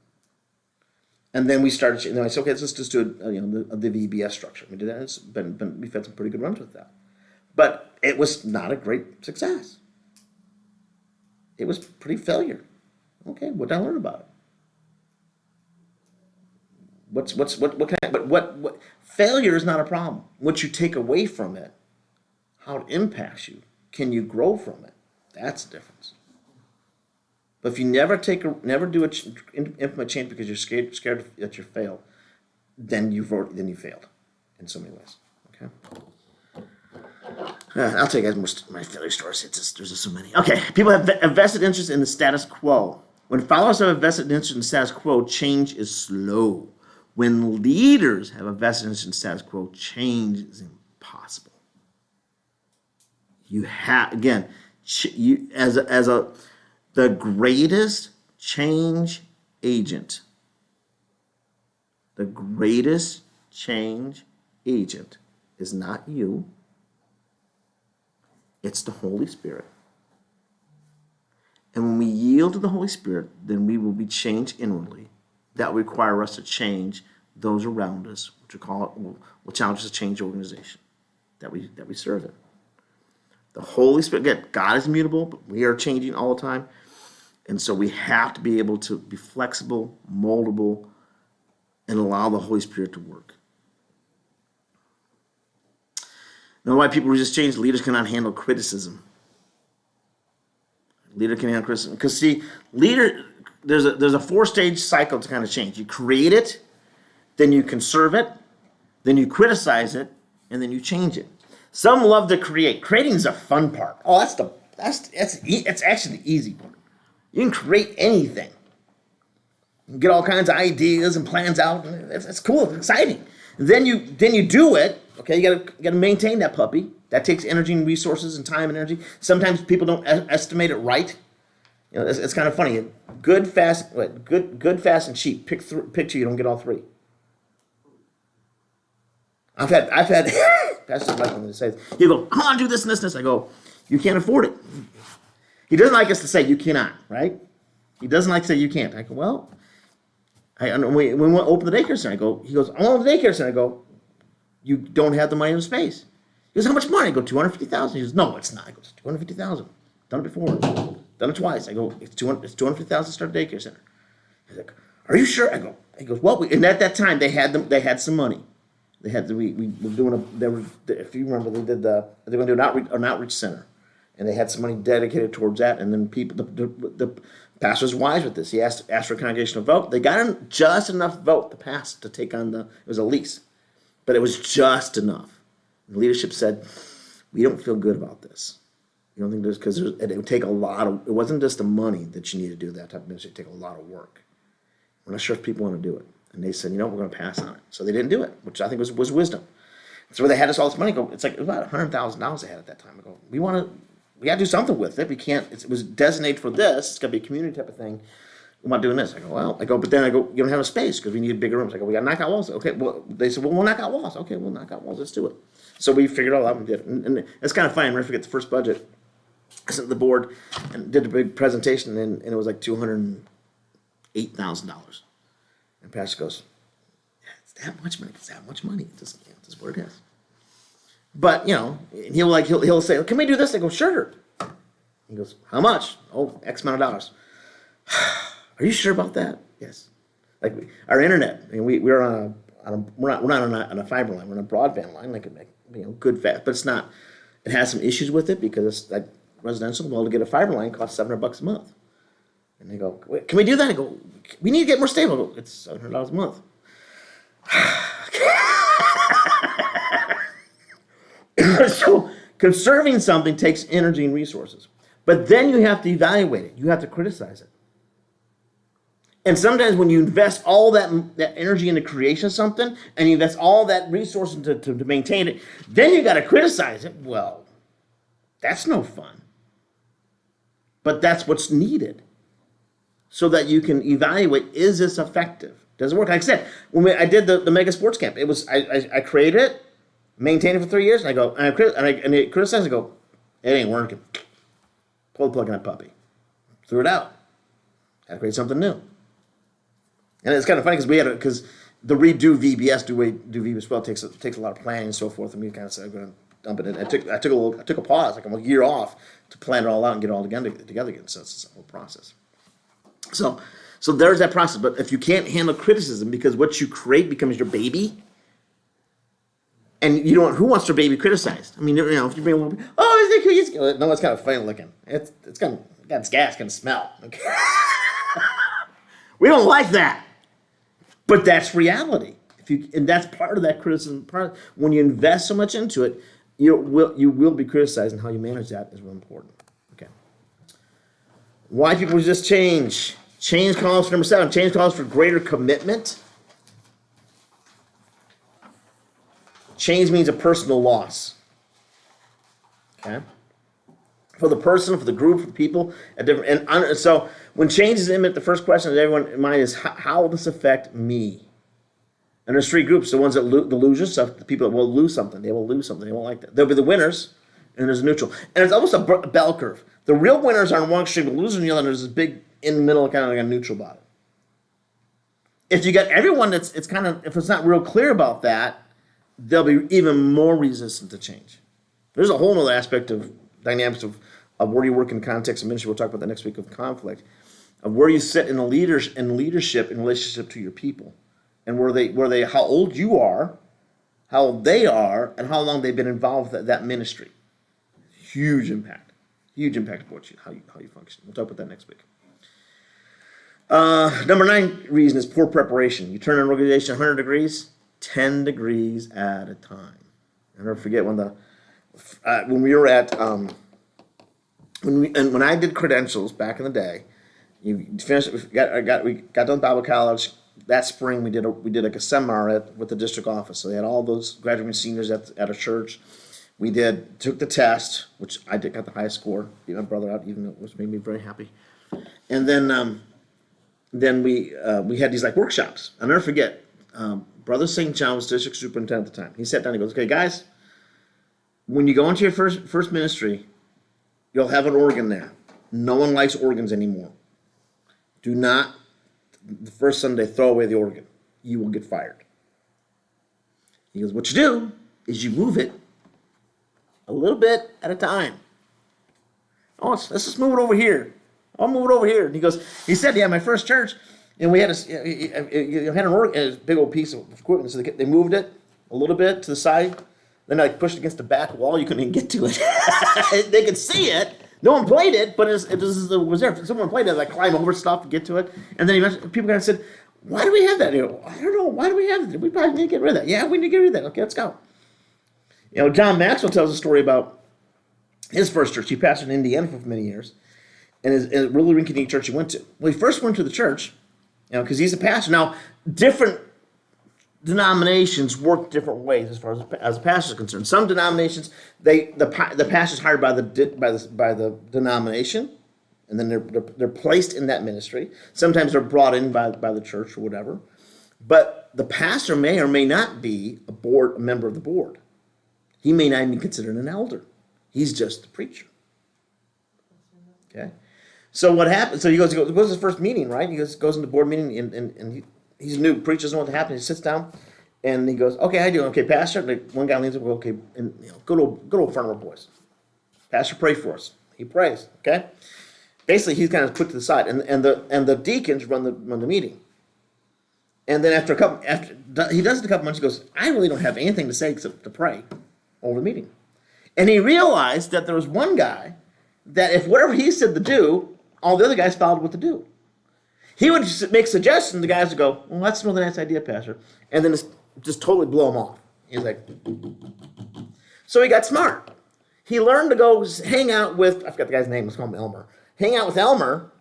And then we started. I said, okay, let's just do the VBS structure. We did that. It's we've had some pretty good runs with that, but it was not a great success. It was pretty failure. Okay, what did I learn about it? What failure is not a problem. What you take away from it, how it impacts you, can you grow from it? That's the difference. But if you never implement change because you're scared that you fail, then you failed in so many ways. Okay. I'll tell you guys my failure stories. There's just so many. Okay, people have a vested interest in the status quo. When followers have a vested interest in the status quo, change is slow. When leaders have a vested interest in the status quo, change is impossible. You have the greatest change agent. The greatest change agent is not you. It's the Holy Spirit. And when we yield to the Holy Spirit, then we will be changed inwardly. That will require us to change those around us, will challenge us to change the organization that we serve in. The Holy Spirit, again, God is immutable, but we are changing all the time. And so we have to be able to be flexible, moldable, and allow the Holy Spirit to work. Now, why people resist change? Leaders cannot handle criticism. Leader can handle criticism. Because see, there's a 4-stage cycle to kind of change. You create it, then you conserve it, then you criticize it, and then you change it. Some love to create. Creating is a fun part. Oh, that's actually the easy part. You can create anything. You can get all kinds of ideas and plans out. It's cool. It's exciting. Then you do it. Okay, you gotta maintain that puppy. That takes energy and resources and time and energy. Sometimes people don't estimate it right. It's kind of funny. Good, fast, and cheap. Pick two. You don't get all three. I've had Pastor Michael says, you go, come on, do this and this and this. I go, you can't afford it. He doesn't like us to say you cannot, right? He doesn't like to say you can't. I go, well, when we open the daycare center, he goes, I want the daycare center. I go, you don't have the money in the space. He goes, how much money? I go, $250,000. He goes, no, it's not. I go, it's $250,000. Done it before. Done it twice. I go, it's $250,000 to start a daycare center. He's like, are you sure? He goes, well, and at that time they had some money. They had we were doing if you remember, they were going to do an outreach center, and they had some money dedicated towards that. And then the pastor was wise with this. He asked for a congregational vote. They got just enough vote to pass to take on it was a lease, but it was just enough. And the leadership said, we don't feel good about this. You don't think this because it would take a lot of. It wasn't just the money that you need to do that type of ministry. It would take a lot of work. We're not sure if people want to do it. And they said, we're going to pass on it. So they didn't do it, which I think was wisdom. So they had us all this money. It's like about $100,000 they had at that time. I go, we got to do something with it. We can't. It was designated for this. It's got to be a community type of thing. We're not doing this. But then you don't have a space because we need bigger rooms. I go, we got to knock out walls. Okay, well, they said, well, we'll knock out walls. Okay, we'll knock out walls. Let's do it. So we figured it all out and did it. And it's kind of funny. I never forget the first budget. I sent to the board and did a big presentation, and it was like $208,000. And Pastor goes, it's that much money. It's that much money. It's just what it is. But he'll say, can we do this? I go, sure. He goes, how much? Oh, X amount of dollars. Are you sure about that? Yes. Like our internet. I mean, we're not on a fiber line. We're on a broadband line. Good fast, but it's not. It has some issues with it because it's like residential. Well, to get a fiber line costs $700 a month. And they go, wait, can we do that? I go, we need to get more stable. I go, it's $700 a month. So conserving something takes energy and resources. But then you have to evaluate it. You have to criticize it. And sometimes when you invest all that energy into creation of something, and you invest all that resource to maintain it, then you got to criticize it. Well, that's no fun. But that's what's needed, so that you can evaluate, is this effective? Does it work? Like I said, when I did the mega sports camp, it was I created it, maintained it for 3 years, and I go and they criticize. I go, it ain't working. Pull the plug on that puppy, threw it out. Had to create something new. And it's kind of funny because the redo VBS, do VBS well takes a lot of planning and so forth. And we kind of said, I'm going to dump it in. I took a pause, like I'm a year off, to plan it all out and get it all together again. So it's a whole process. So there's that process. But if you can't handle criticism, because what you create becomes your baby, and you don't, who wants their baby criticized? I mean, if you bring a little, oh, is it cute? No, it's kind of funny looking. It's kind of got its gas, kind of smell. Okay. We don't like that. But that's reality. And that's part of that criticism. When you invest so much into it, you will be criticized, and how you manage that is really important. Okay. Why people resist change? Change calls for number 7. Change calls for greater commitment. Change means a personal loss. Okay. For the person, for the group, for people, and so when change is imminent, the first question that everyone in mind is, how will this affect me? And there's 3 groups: the ones the losers, the people that will lose something. They will lose something. They won't like that. There'll be the winners, and there's a neutral. And it's almost a bell curve. The real winners are on one extreme, the losers on the other, and there's this big in the middle, kind of like a neutral bottom. If you get everyone if it's not real clear about that, they'll be even more resistant to change. There's a whole other aspect of dynamics of where you work in context of ministry. We'll talk about that next week, of conflict, of where you sit in leadership in relationship to your people, and where they how old you are, how old they are, and how long they've been involved with that ministry. Huge impact of how you function. We'll talk about that next week. Number 9 reason is poor preparation. You turn an organization 100 degrees, 10 degrees at a time. I'll never forget when we were at when I did credentials back in the day. We got done Bible college. That spring we did like a seminar with the district office. So they had all those graduating seniors at a church. We took the test, which I got the highest score. Beat my brother out, even though it made me very happy. And then we had these like workshops. I'll never forget. Brother St. John was district superintendent at the time. He sat down and he goes, "Okay, guys, when you go into your first ministry, you'll have an organ there. No one likes organs anymore. Do not, the first Sunday, throw away the organ. You will get fired." He goes, "What you do is you move it a little bit at a time. Oh, let's just move it over here. I'll move it over here." And he said, "Yeah, my first church, and we had had an organ, a big old piece of equipment, so they moved it a little bit to the side. Then I pushed it against the back wall. You couldn't even get to it. They could see it. No one played it, but it was there. If someone played it, I climbed over stuff to get to it. And then eventually, people kind of said, 'Why do we have that?' I don't know. Why do we have it? We probably need to get rid of that." "Yeah, we need to get rid of that." "Okay, let's go." John Maxwell tells a story about his first church. He pastored in Indiana for many years, and his really rinky-dink church he went to. Well, he first went to the church, because he's a pastor. Now, different denominations work different ways as far as the pastor is concerned. Some denominations, the pastor's hired by the denomination, and then they're placed in that ministry. Sometimes they're brought in by the church or whatever. But the pastor may or may not be a member of the board. He may not even be considered an elder. He's just the preacher. Okay. So what happens? So he goes to his first meeting, right? He goes into the board meeting, and he's new. Preacher doesn't know what happened. He sits down, and he goes, "Okay, how you doing? Okay, Pastor." Like one guy leans up, "Okay," and go to front of our boys. "Pastor, pray for us." He prays. Okay. Basically, he's kind of put to the side, and the deacons run the meeting. And then after he does it a couple months, he goes, "I really don't have anything to say except to pray over the meeting." And he realized that there was one guy that if whatever he said to do, all the other guys followed what to do. He would just make suggestions, the guys would go, "Well, that's another nice idea, Pastor," and then just totally blow him off. He's like, so he got smart. He learned to go hang out with, I forgot the guy's name, let's call him Elmer. Hang out with Elmer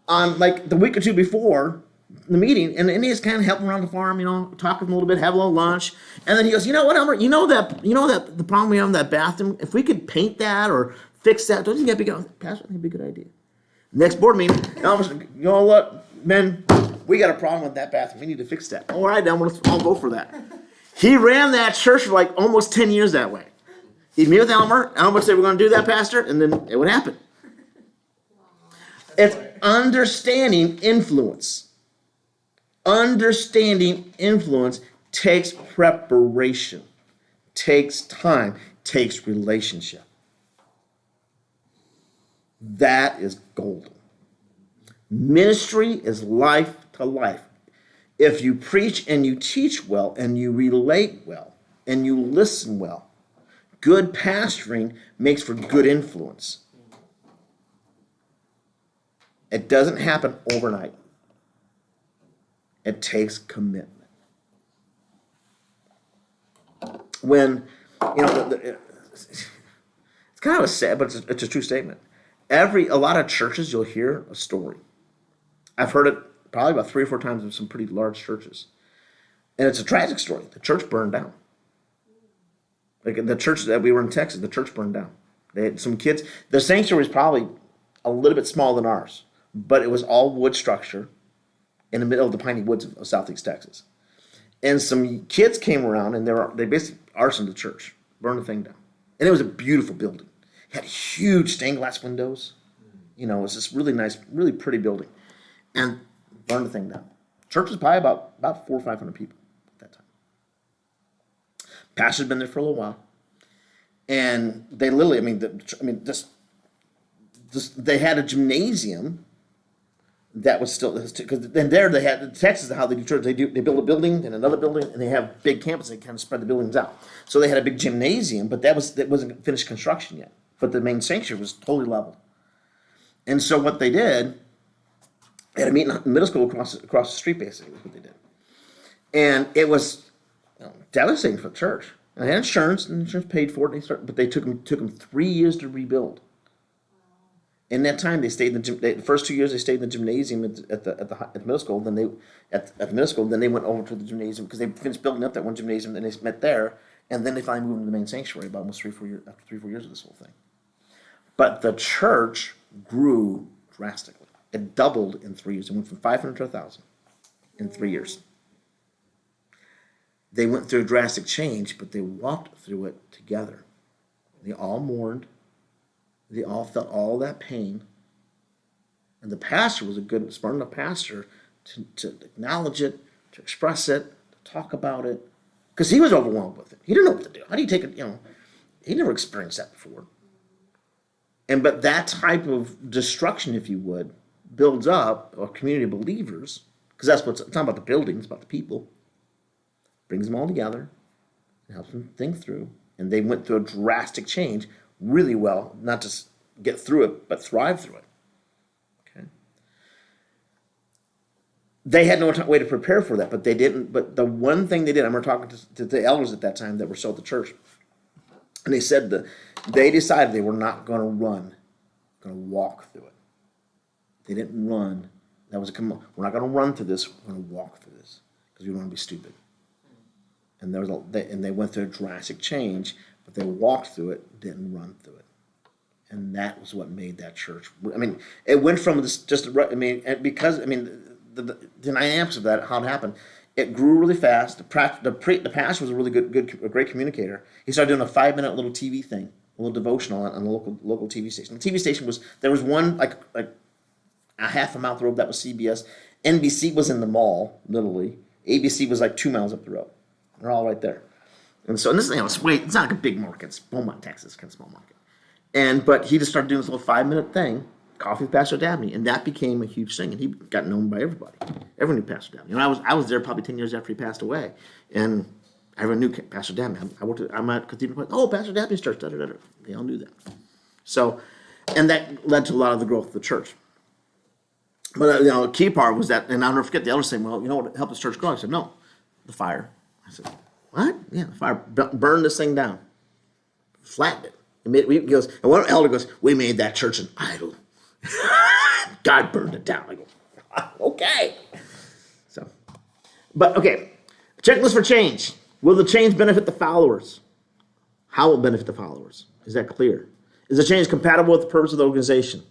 on like the week or two before the meeting, and he's kind of helping around the farm, talking a little bit, have a little lunch, and then he goes, you know what, Elmer, you know that the problem we have in that bathroom, if we could paint that or fix that, don't you think that'd be good? Pastor, I think it'd be a good idea. Next board meeting, Elmer's, you know what, men, we got a problem with that bathroom. We need to fix that. All right, Elmer, I'll go for that. He ran that church for like almost 10 years that way. He'd meet with Elmer. Elmer would say, we're going to do that, Pastor, and then it would happen. It's understanding influence. Understanding influence takes preparation, takes time, takes relationship. That is golden. Ministry is life to life. If you preach and you teach well and you relate well and you listen well, good pastoring makes for good influence. It doesn't happen overnight. It takes commitment. When, it's kind of a sad, but it's a true statement. A lot of churches, you'll hear a story. I've heard it probably about 3 or 4 times in some pretty large churches. And it's a tragic story. The church burned down. Like the church that we were in Texas, the church burned down. They had some kids. The sanctuary was probably a little bit smaller than ours, but it was all wood structure in the middle of the piney woods of southeast Texas. And some kids came around and they basically arsoned the church, burned the thing down. And it was a beautiful building. It had huge stained glass windows. It was this really nice, really pretty building. And burned the thing down. Church was probably about 400 or 500 people at that time. Pastor's been there for a little while. And they literally, they had a gymnasium that was still, because then there they had, in Texas, how they do church, they build a building and another building, and they have big campuses, they kind of spread the buildings out. So they had a big gymnasium, but that wasn't finished construction yet. But the main sanctuary was totally leveled. And so what they did, they had a meeting in middle school across the street, basically, is what they did. And it was devastating for the church. And they had insurance, and the insurance paid for it, but they took them 3 years to rebuild. In that time, they stayed in the first 2 years. They stayed in the gymnasium at the middle school. Then they went over to the gymnasium because they finished building up that one gymnasium. Then they met there, and then they finally moved into the main sanctuary about almost 3 or 4 years of this whole thing. But the church grew drastically. It doubled in 3 years. It went from 500 to 1,000 in 3 years. They went through a drastic change, but they walked through it together. They all mourned. They all felt all that pain. And the pastor was a good, smart enough pastor to acknowledge it, to express it, to talk about it. Because he was overwhelmed with it. He didn't know what to do. How do you take it, he never experienced that before. But that type of destruction, if you would, builds up a community of believers, because it's not about the building, it's about the people. Brings them all together, and helps them think through. And they went through a drastic change really well, not just get through it, but thrive through it. Okay. They had no way to prepare for that, but they didn't. But the one thing they did, I remember talking to the elders at that time that were still at the church, and they said that they decided they were not going to run, going to walk through it. They didn't run. That was we're not going to run through this. We're going to walk through this because we don't want to be stupid. And they went through a drastic change, but they walked through it, didn't run through it. And that was what made that church. It went from this the dynamics of that, how it happened, it grew really fast. The pastor was a really great communicator. He started doing a 5-minute little TV thing, a little devotional on the local TV station. The TV station there was one like a half a mile up the road, that was CBS. NBC was in the mall, literally. ABC was like 2 miles up the road. They're all right there. And so, it's not like a big market. It's Beaumont, Texas, kind of small market. But he just started doing this little 5-minute thing, Coffee with Pastor Dabney, and that became a huge thing. And he got known by everybody. Everyone knew Pastor Dabney. I was there probably 10 years after he passed away, and everyone knew Pastor Dabney. I'm at Cathedral Point. Oh, Pastor Dabney's church. Da, da, da, da. They all knew that. So, and that led to a lot of the growth of the church. But the key part was that, and I'll never forget the elders saying, "Well, what helped the church grow?" I said, "No, the fire." I said, "What? Yeah, the fire burned this thing down, flattened it." He goes, and one elder goes, "We made that church an idol. God burned it down." I go, "Okay." But, okay, checklist for change. Will the change benefit the followers? How will it benefit the followers? Is that clear? Is the change compatible with the purpose of the organization?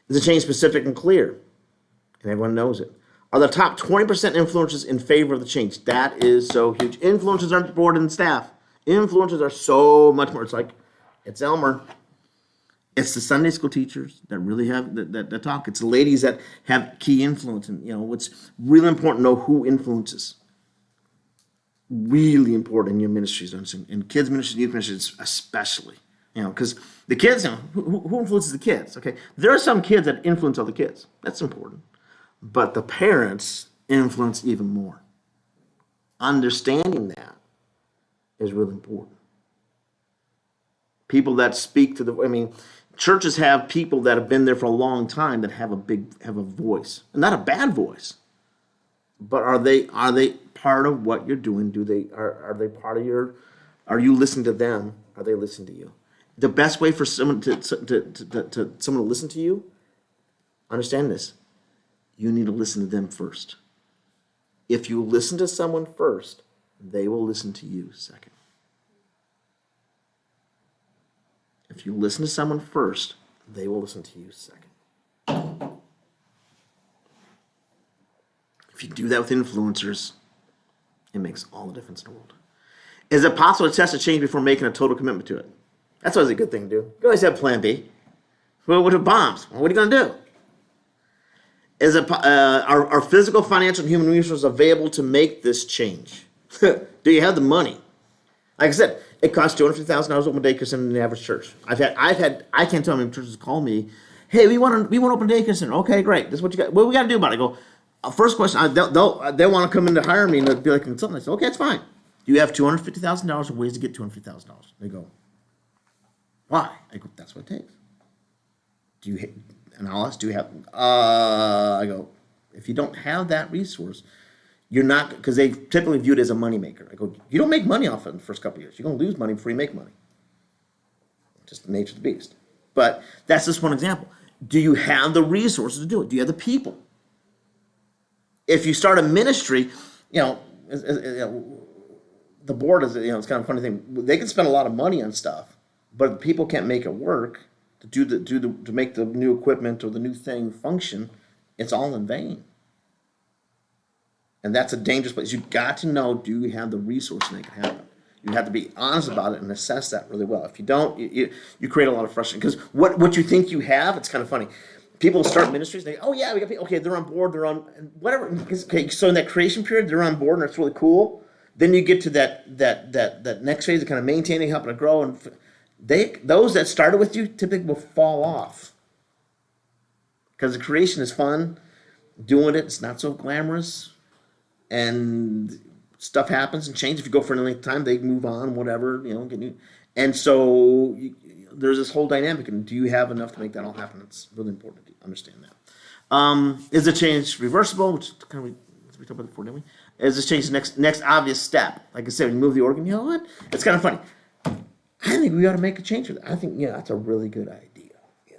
Is the change specific and clear? And everyone knows it. Are the top 20% influencers in favor of the change? That is so huge. Influencers aren't the board and staff. Influencers are so much more. It's Elmer. It's the Sunday school teachers that really have that talk. It's the ladies that have key influence. And, it's really important to know who influences. Really important in your ministries, in kids ministries, youth ministries especially. Because the kids, who influences the kids? Okay, there are some kids that influence other kids. That's important. But the parents influence even more. Understanding that is really important. People that speak to churches have people that have been there for a long time that have a voice. And not a bad voice. But are they part of what you're doing? Are they part of your? Are you listening to them? Are they listening to you? The best way for someone to someone to listen to you, understand this. You need to listen to them first. If you listen to someone first, they will listen to you second. If you listen to someone first, they will listen to you second. If you do that with influencers, it makes all the difference in the world. Is it possible to test a change before making a total commitment to it? That's always a good thing to do. You always have plan B. Well, what are bombs? Well, what are you going to do? Is it are physical, financial, and human resources available to make this change? Do you have the money? Like I said, it costs $250,000 to open a daycare center in the average church. I can't tell how many churches call me. Hey, we want to open a daycare center. Okay, great. This is what you got. What we got to do about it? I go. First question, they want to come in to hire me and they'll be like consultant. I say, okay, it's fine. You have $250,000 of ways to get $250,000. They go, why? I go, that's what it takes. And I'll ask, do you have? I go, if you don't have that resource, you're not, because they typically view it as a moneymaker. I go, you don't make money off it in the first couple of years. You're going to lose money before you make money. Just the nature of the beast. But that's just one example. Do you have the resources to do it? Do you have the people? If you start a ministry, the board is, it's kind of a funny thing. They can spend a lot of money on stuff, but if people can't make it work to make the new equipment or the new thing function. It's all in vain. And that's a dangerous place. You've got to know, do you have the resource to make it happen? You have to be honest about it and assess that really well. If you don't, you create a lot of frustration. Because what you think you have, it's kind of funny. People start ministries, they go, oh yeah, we got people, okay, they're on board, they're on, whatever. Okay, so in that creation period, they're on board and it's really cool. Then you get to that next phase of kind of maintaining, helping to grow. And those that started with you typically will fall off. Because the creation is fun, doing it's not so glamorous. And stuff happens and changes. If you go for any length of time, they move on, whatever, get new. And so there's this whole dynamic. And do you have enough to make that all happen? It's really important to understand that. Is the change reversible? Which kind of we talked about before, didn't we? Is this change the next obvious step? Like I said, when you move the organ, you know what? It's kind of funny. I think we ought to make a change for that. I think, that's a really good idea.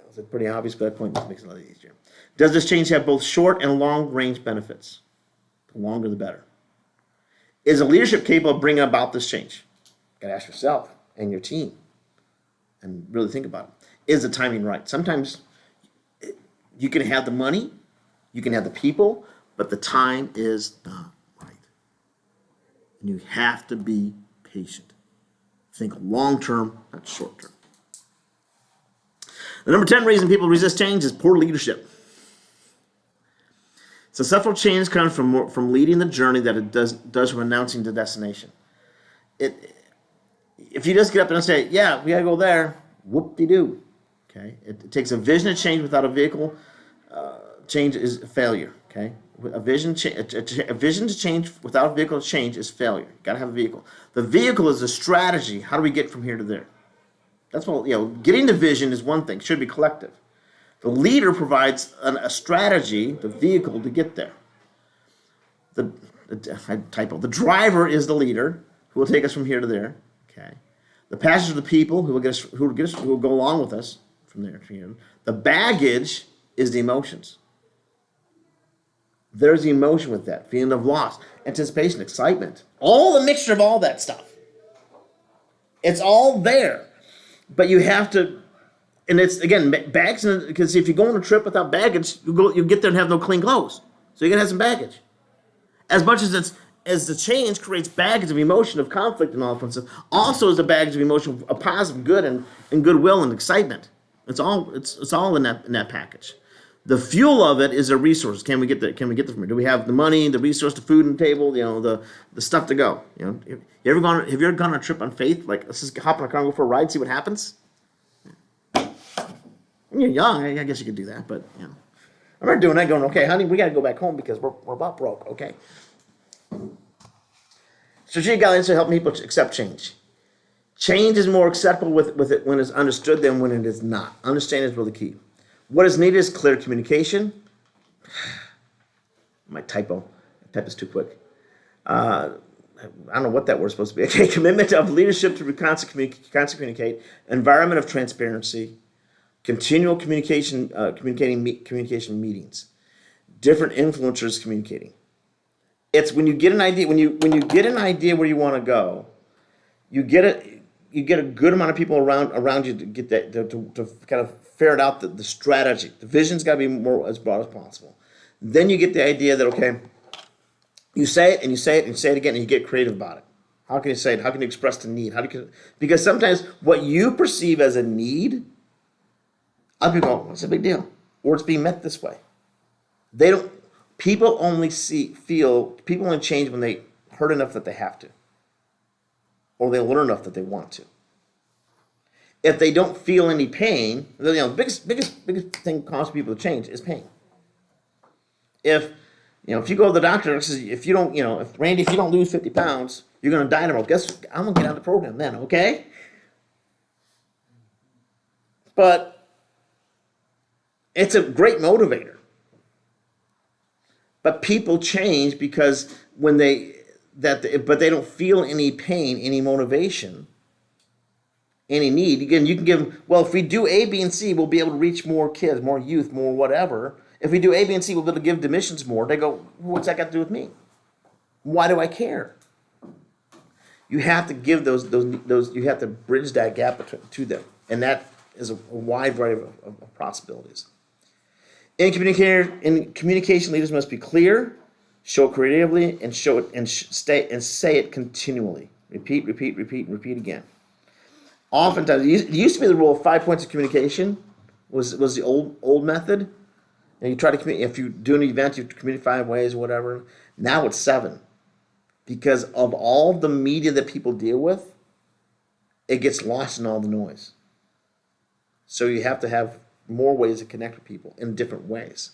It's a pretty obvious, but that point just makes it a lot easier. Does this change have both short and long range benefits? The longer, the better. Is the leadership capable of bringing about this change? You got to ask yourself and your team and really think about it. Is the timing right? Sometimes you can have the money, you can have the people, but the time is not right. And you have to be patient. Think long term, not short term. The number 10 reason people resist change is poor leadership. Successful change comes from leading the journey that it does from announcing the destination. If you just get up and say, yeah, we got to go there, whoop-de-doo. Okay? It takes a vision to change without a vehicle. Change is a failure. Okay? A vision to change without a vehicle to change is failure. You got to have a vehicle. The vehicle is a strategy. How do we get from here to there? That's what, getting the vision is one thing. It should be collective. The leader provides a strategy, the vehicle, to get there. The driver is the leader who will take us from here to there. Okay. The passengers are the people who will go along with us from there to here. The baggage is the emotions. There's emotion with that, feeling of loss, anticipation, excitement, all the mixture of all that stuff. It's all there, but you have to, and it's again bags. Because if you go on a trip without baggage, you get there and have no clean clothes, so you're gonna have some baggage. As much as the change creates baggage of emotion, of conflict, and all that stuff, also is the baggage of emotion of positive good and goodwill and excitement. It's all in that package. The fuel of it is a resource. Can we get that? Can we get that from here? Do we have the money, the resource, the food on the table? The stuff to go. Have you ever gone on a trip on faith? Like, let's just hop in a car and go for a ride, see what happens. When you're young, I guess you could do that, but I remember doing that, going, okay, honey, we got to go back home because we're about broke. Okay. Strategic guidelines to help people accept change. Change is more acceptable with it when it's understood than when it is not. Understanding is really key. What is needed is clear communication. My typo. Type is too quick. I don't know what that word's supposed to be. Okay, commitment of leadership to constantly communicate. Environment of transparency. Continual communication meetings. Different influencers communicating. It's when you get an idea. When you get an idea where you want to go, you get a good amount of people around you to get that to kind of ferret out the strategy. The vision's got to be more as broad as possible. Then you get the idea that, okay, you say it and you say it and you say it again and you get creative about it. How can you say it? How can you express the need? Because sometimes what you perceive as a need, other people go, what's the big deal? Or it's being met this way. People only change when they hurt enough that they have to. Or they learn enough that they want to. If they don't feel any pain, the biggest thing causing people to change is pain. If you go to the doctor and says, if you don't lose 50 pounds, you're going to die tomorrow. Guess what? I'm going to get out of the program then, okay? But it's a great motivator. But people change because but they don't feel any pain, any motivation, any need. Again, you can give them, well, if we do A, B, and C, we'll be able to reach more kids, more youth, more whatever. If we do A, B, and C, we'll be able to give admissions more. They go, what's that got to do with me? Why do I care? You have to give those. You have to bridge that gap to them, and that is a wide variety of possibilities. In communication, leaders must be clear, show it creatively, and show it and say it continually. Repeat, repeat, repeat, and repeat again. Oftentimes, it used to be the rule of 5 points of communication was the old method. And you try to communicate. If you do an event, you have to communicate 5 ways or whatever. Now it's 7, because of all the media that people deal with, it gets lost in all the noise. So you have to have more ways to connect with people in different ways.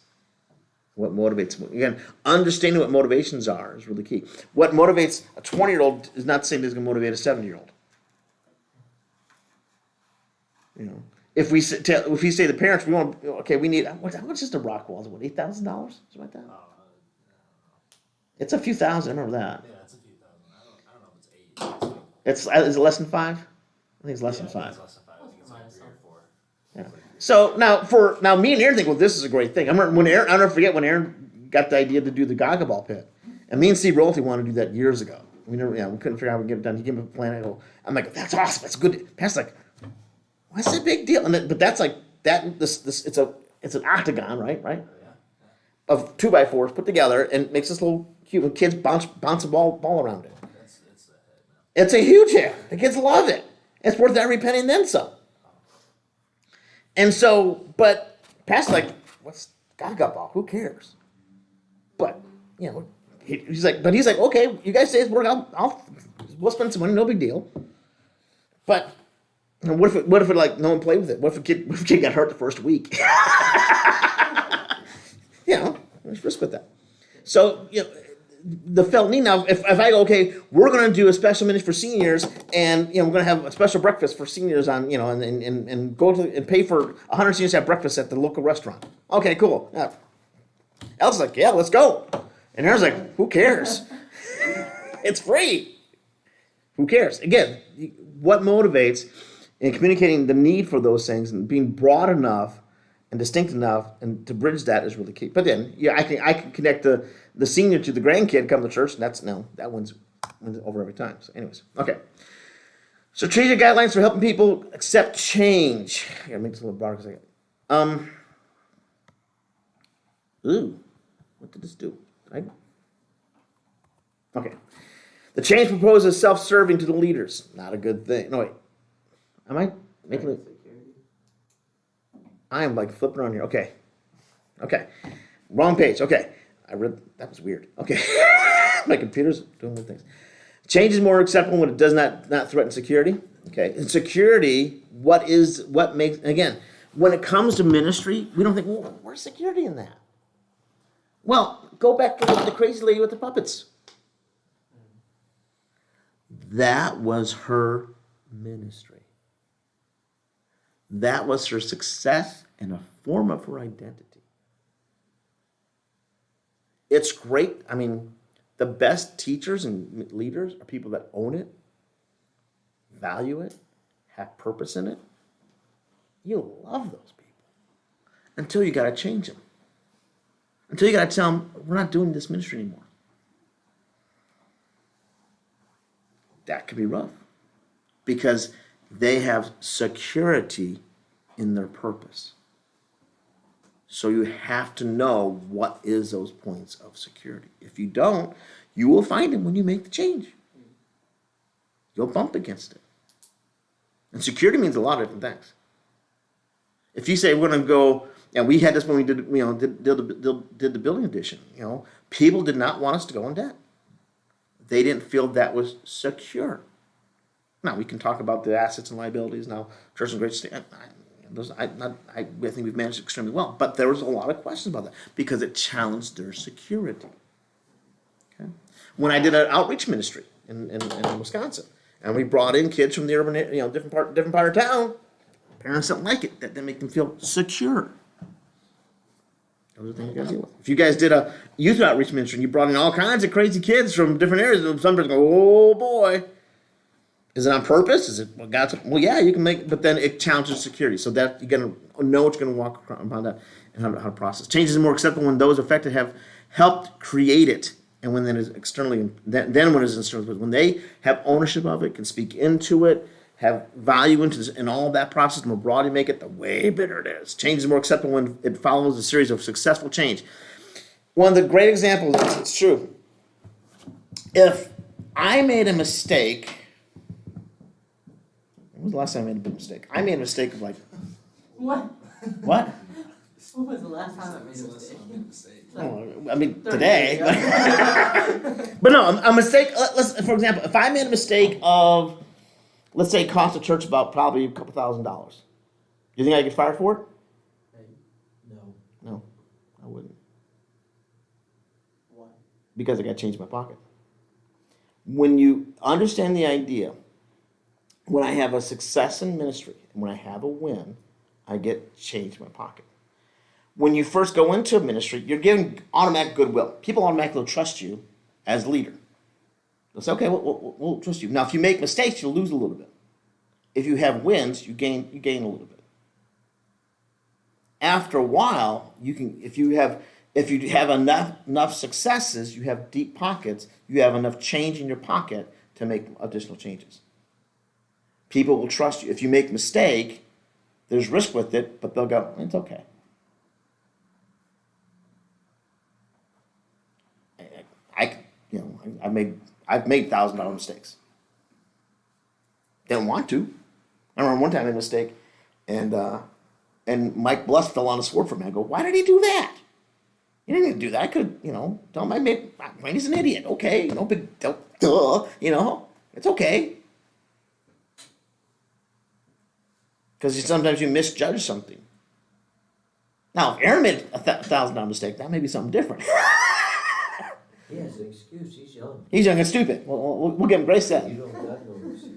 What motivates them. Again, understanding what motivations are is really key. What motivates a 20-year-old is not the same as going to motivate a 70-year-old. If we say to the parents, we need, how much is the rock wall? Is it $8,000? Something like that? It's a few thousand. I remember that. Yeah, it's a few thousand. I don't know if it's 8. Is it less than 5? I think it's less than 5. It's less than 5. I think it's like 3 or 4. Yeah. So now me and Aaron think, well, this is a great thing. I remember I'll never forget when Aaron got the idea to do the Gaga Ball pit, and me and Steve Royalty wanted to do that years ago. We couldn't figure out how to get it done. He gave me a plan. I'm like, that's awesome. That's good. Pat's like, what's the big deal? But that's like that. This it's an octagon, right? Yeah. Of 2x4s put together, and makes this little cute. When kids bounce a ball around it. It's a hit, man. It's a huge hit. The kids love it. It's worth every penny and then some. And so, but Pat's like, what's Gaga Ball? Who cares? But he's like, okay, you guys say it's work. We'll spend some money. No big deal. But what if it like no one played with it? What if a kid got hurt the first week? There's risk with that. So the felt need now. If I go, okay, we're going to do a special menu for seniors, and we're going to have a special breakfast for seniors on and go to and pay for 100 seniors to have breakfast at the local restaurant. Okay, cool. Yeah. Elsa's like, yeah, let's go. And Aaron's like, who cares? It's free. Who cares? Again, what motivates in communicating the need for those things and being broad enough and distinct enough, and to bridge that is really key. But then, yeah, I can connect the senior to the grandkid, come to church, and that one's over every time. So, anyways, okay. So, strategic guidelines for helping people accept change. I gotta make this a little broader because ooh, what did this do? Okay. The change proposed is self-serving to the leaders. Not a good thing. No, wait. Am I making it? I am like flipping around here. Okay. Wrong page. Okay. I read, that was weird. Okay. My computer's doing weird things. Change is more acceptable when it does not threaten security. Okay. In security, what makes, again, when it comes to ministry, we don't think, well, where's security in that? Well, go back to the crazy lady with the puppets. That was her ministry. That was her success and a form of her identity. It's great. I mean, the best teachers and leaders are people that own it, value it, have purpose in it. You love those people until you got to change them. Until you got to tell them, we're not doing this ministry anymore. That could be rough because they have security in their purpose. So you have to know what is those points of security. If you don't, you will find them when you make the change. You'll bump against it. And security means a lot of different things. If you say we're going to go, and we had this when we did the building addition. People did not want us to go in debt. They didn't feel that was secure. Now, we can talk about the assets and liabilities. Now, Church in Great State, I think we've managed extremely well. But there was a lot of questions about that because it challenged their security. Okay? When I did an outreach ministry in Wisconsin, and we brought in kids from the urban, different part of town, parents didn't like it. That didn't make them feel secure. Those are things you guys deal with. If you guys did a youth outreach ministry and you brought in all kinds of crazy kids from different areas, some people go, oh boy. Is it on purpose? Is it, well, yeah, you can make, but then it challenges security. So that you're going to know what you're going to walk around that and how to process. Change is more acceptable when those affected have helped create it. And when then is externally, then when it's externally, when they have ownership of it, can speak into it, have value into this, and all that process, the more broad you make it, the way better it is. Change is more acceptable when it follows a series of successful change. One of the great examples, it's true. If I made a mistake, when was the last time I made a big mistake? I made a mistake of like, What? what? When was the last time I made a mistake? Oh, I mean, today. But no, a mistake, for example, if I made a mistake of, let's say it cost the church about probably a couple $1,000. Do you think I get fired for it? No, I wouldn't. Why? Because I got to change my pocket. When you understand the idea, when I have a success in ministry, and when I have a win, I get change in my pocket. When you first go into a ministry, you're given automatic goodwill. People automatically trust you as leader. They'll say, okay, we'll trust you. Now, if you make mistakes, you'll lose a little bit. If you have wins, you gain a little bit. After a while, you can, if you have enough successes, you have deep pockets, you have enough change in your pocket to make additional changes. People will trust you. If you make a mistake, there's risk with it, but they'll go, it's okay. I've made $1,000 mistakes. Didn't want to. I remember one time I made a mistake, and Mike Bless fell on a sword for me. I go, why did he do that? He didn't need to do that. I could, tell him Randy's an idiot. Okay, no big deal. Duh, it's okay. Because sometimes you misjudge something. Now, if Aaron made a $1,000 mistake, that may be something different. He has an excuse. He's young. He's young and stupid. We'll give him grace then. You don't got no excuse.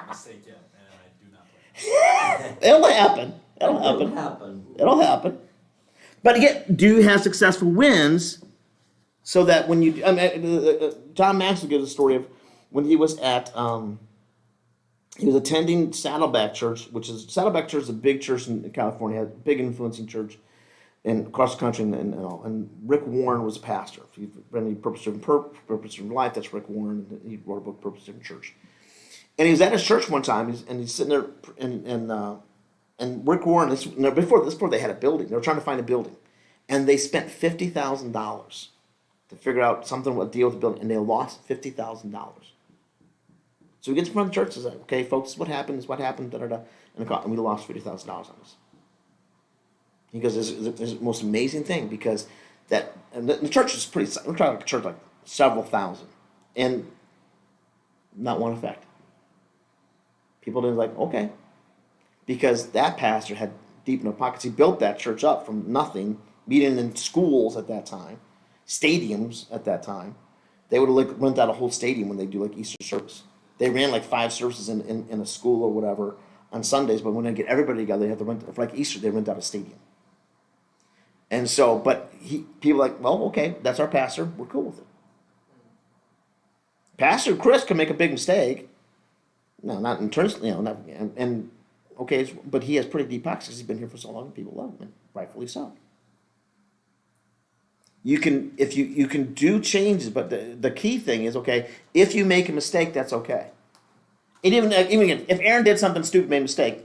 Mistake yet, and I do not play. It'll happen. It'll happen. But again, do you have successful wins so that when you... John Maxwell gives a story of when he was at He was attending Saddleback Church, Saddleback Church is a big church in California, a big influencing church and across the country and all. And Rick Warren was a pastor. If you've read any Purpose Driven Life, that's Rick Warren. And he wrote a book, Purpose Driven Church. And he was at his church one time, and he's sitting there, and Rick Warren, before they had a building, they were trying to find a building, and they spent $50,000 to figure out something, what deal with the building, and they lost $50,000. So he gets in front of the church and says, okay, folks, what happened, da-da-da, and we lost $50,000 on this. He goes, this is the most amazing thing, because the church is pretty, we're talking like a church like several thousand, and not one effect. People didn't like, okay. Because that pastor had deep enough pockets. He built that church up from nothing, meeting in schools at that time, stadiums at that time. They would rent out a whole stadium when they do like Easter service. They ran like 5 services in a school or whatever on Sundays, but when they get everybody together, they have to rent, for like Easter, they rent out a stadium. And so, but people are like, well, okay, that's our pastor. We're cool with it. Pastor Chris can make a big mistake. No, not in terms, and okay, but he has pretty deep pockets because he's been here for so long and people love him, and rightfully so. You can, if you can do changes, but the key thing is, okay, if you make a mistake, that's okay. And even again, if Aaron did something stupid, made a mistake,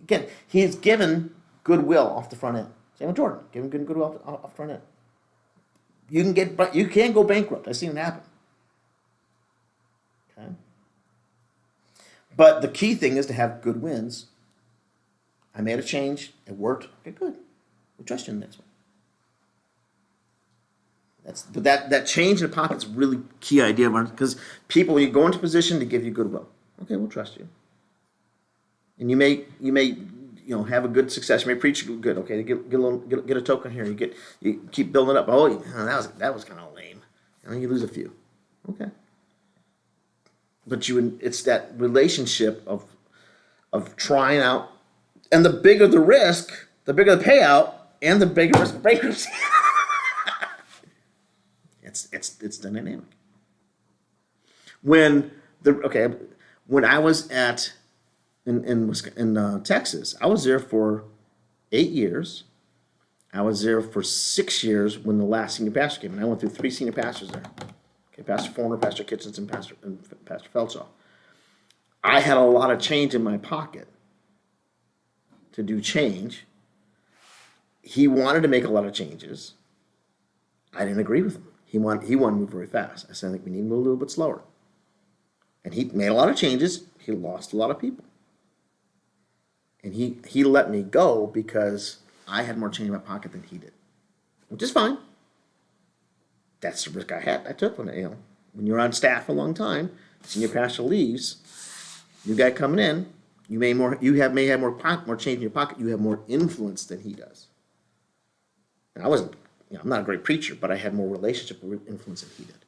again, he's given goodwill off the front end. Same with Jordan, give him goodwill off the front end. You can go bankrupt. I've seen it happen. Okay. But the key thing is to have good wins. I made a change. It worked. Okay, good. We trust you in the next one. That change in the pocket is a really key idea, because people, when you go into position to give you goodwill, okay, we'll trust you. And you may have a good success. You may preach good. Okay, get a token here. You keep building up. Oh, that was kind of lame. And then you lose a few. Okay. But it's that relationship of trying out, and the bigger the risk, the bigger the payout, and the bigger risk of bankruptcy. It's dynamic. When I was in Texas, I was there for 8 years. I was there for 6 years when the last senior pastor came, and I went through 3 senior pastors there. Okay, Pastor Forner, Pastor Kitchens, and Pastor Feltsaw. I had a lot of change in my pocket to do change. He wanted to make a lot of changes. I didn't agree with him. He wanted to move very fast. I said, I think we need to move a little bit slower. And he made a lot of changes. He lost a lot of people. And he let me go because I had more change in my pocket than he did, which is fine. That's the risk I took when you're on staff for a long time, senior pastor leaves, new guy coming in, you may have more change in your pocket, you have more influence than he does. And I'm not a great preacher, but I had more relationship with influence than he did.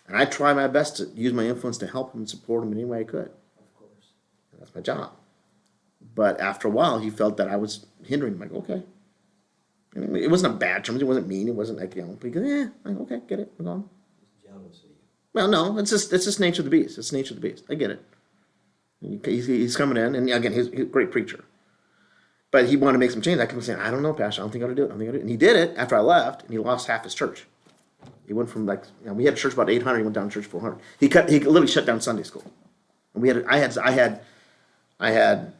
And I try my best to use my influence to help him and support him in any way I could. Of course. And that's my job. But after a while, he felt that I was hindering him. I go, okay. I mean, it wasn't a bad terms. It wasn't mean. It wasn't like, but he goes, okay, get it. We're gone. Jealous of you. Well, no, it's just nature of the beast. It's nature of the beast. I get it. He's coming in, and again, he's a great preacher. But he wanted to make some change. I kept saying, I don't know, Pastor. I don't think I ought to do it. And he did it after I left, and he lost half his church. He went from we had a church about 800. He went down to church 400. He literally shut down Sunday school. And I had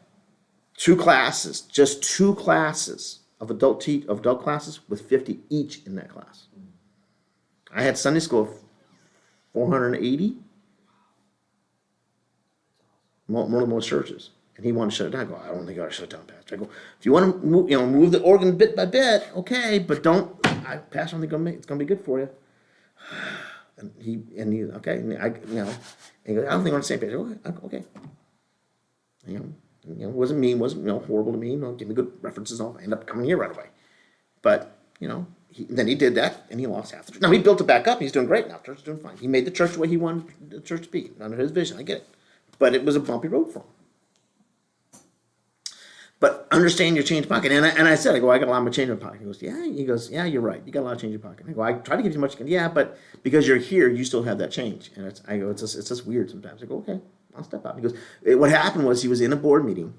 2 classes, just 2 classes of adult classes with 50 each in that class. I had Sunday school of 480. One of most churches. And he wanted to shut it down. I go, I don't think I ought to shut it down, Pastor. I go, if you want to move the organ bit by bit, okay, but don't. Pastor, I don't think it's going to be good for you. And he okay, and he goes, I don't think I'm on the same page. Okay. It wasn't mean, wasn't horrible to me. Give me good references. I'll end up coming here right away. But then he did that, and he lost half the church. Now he built it back up. And he's doing great now. Church is doing fine. He made the church the way he wanted the church to be under his vision. I get it, but it was a bumpy road for him. But understand your change pocket. And I said, I got a lot of change in my pocket. He goes, yeah. He goes, yeah, you're right. You got a lot of change in your pocket. I go, I try to give you as much as you can. Yeah, but because you're here, you still have that change. And it's just weird sometimes. I go, okay, I'll step out. He goes, what happened was he was in a board meeting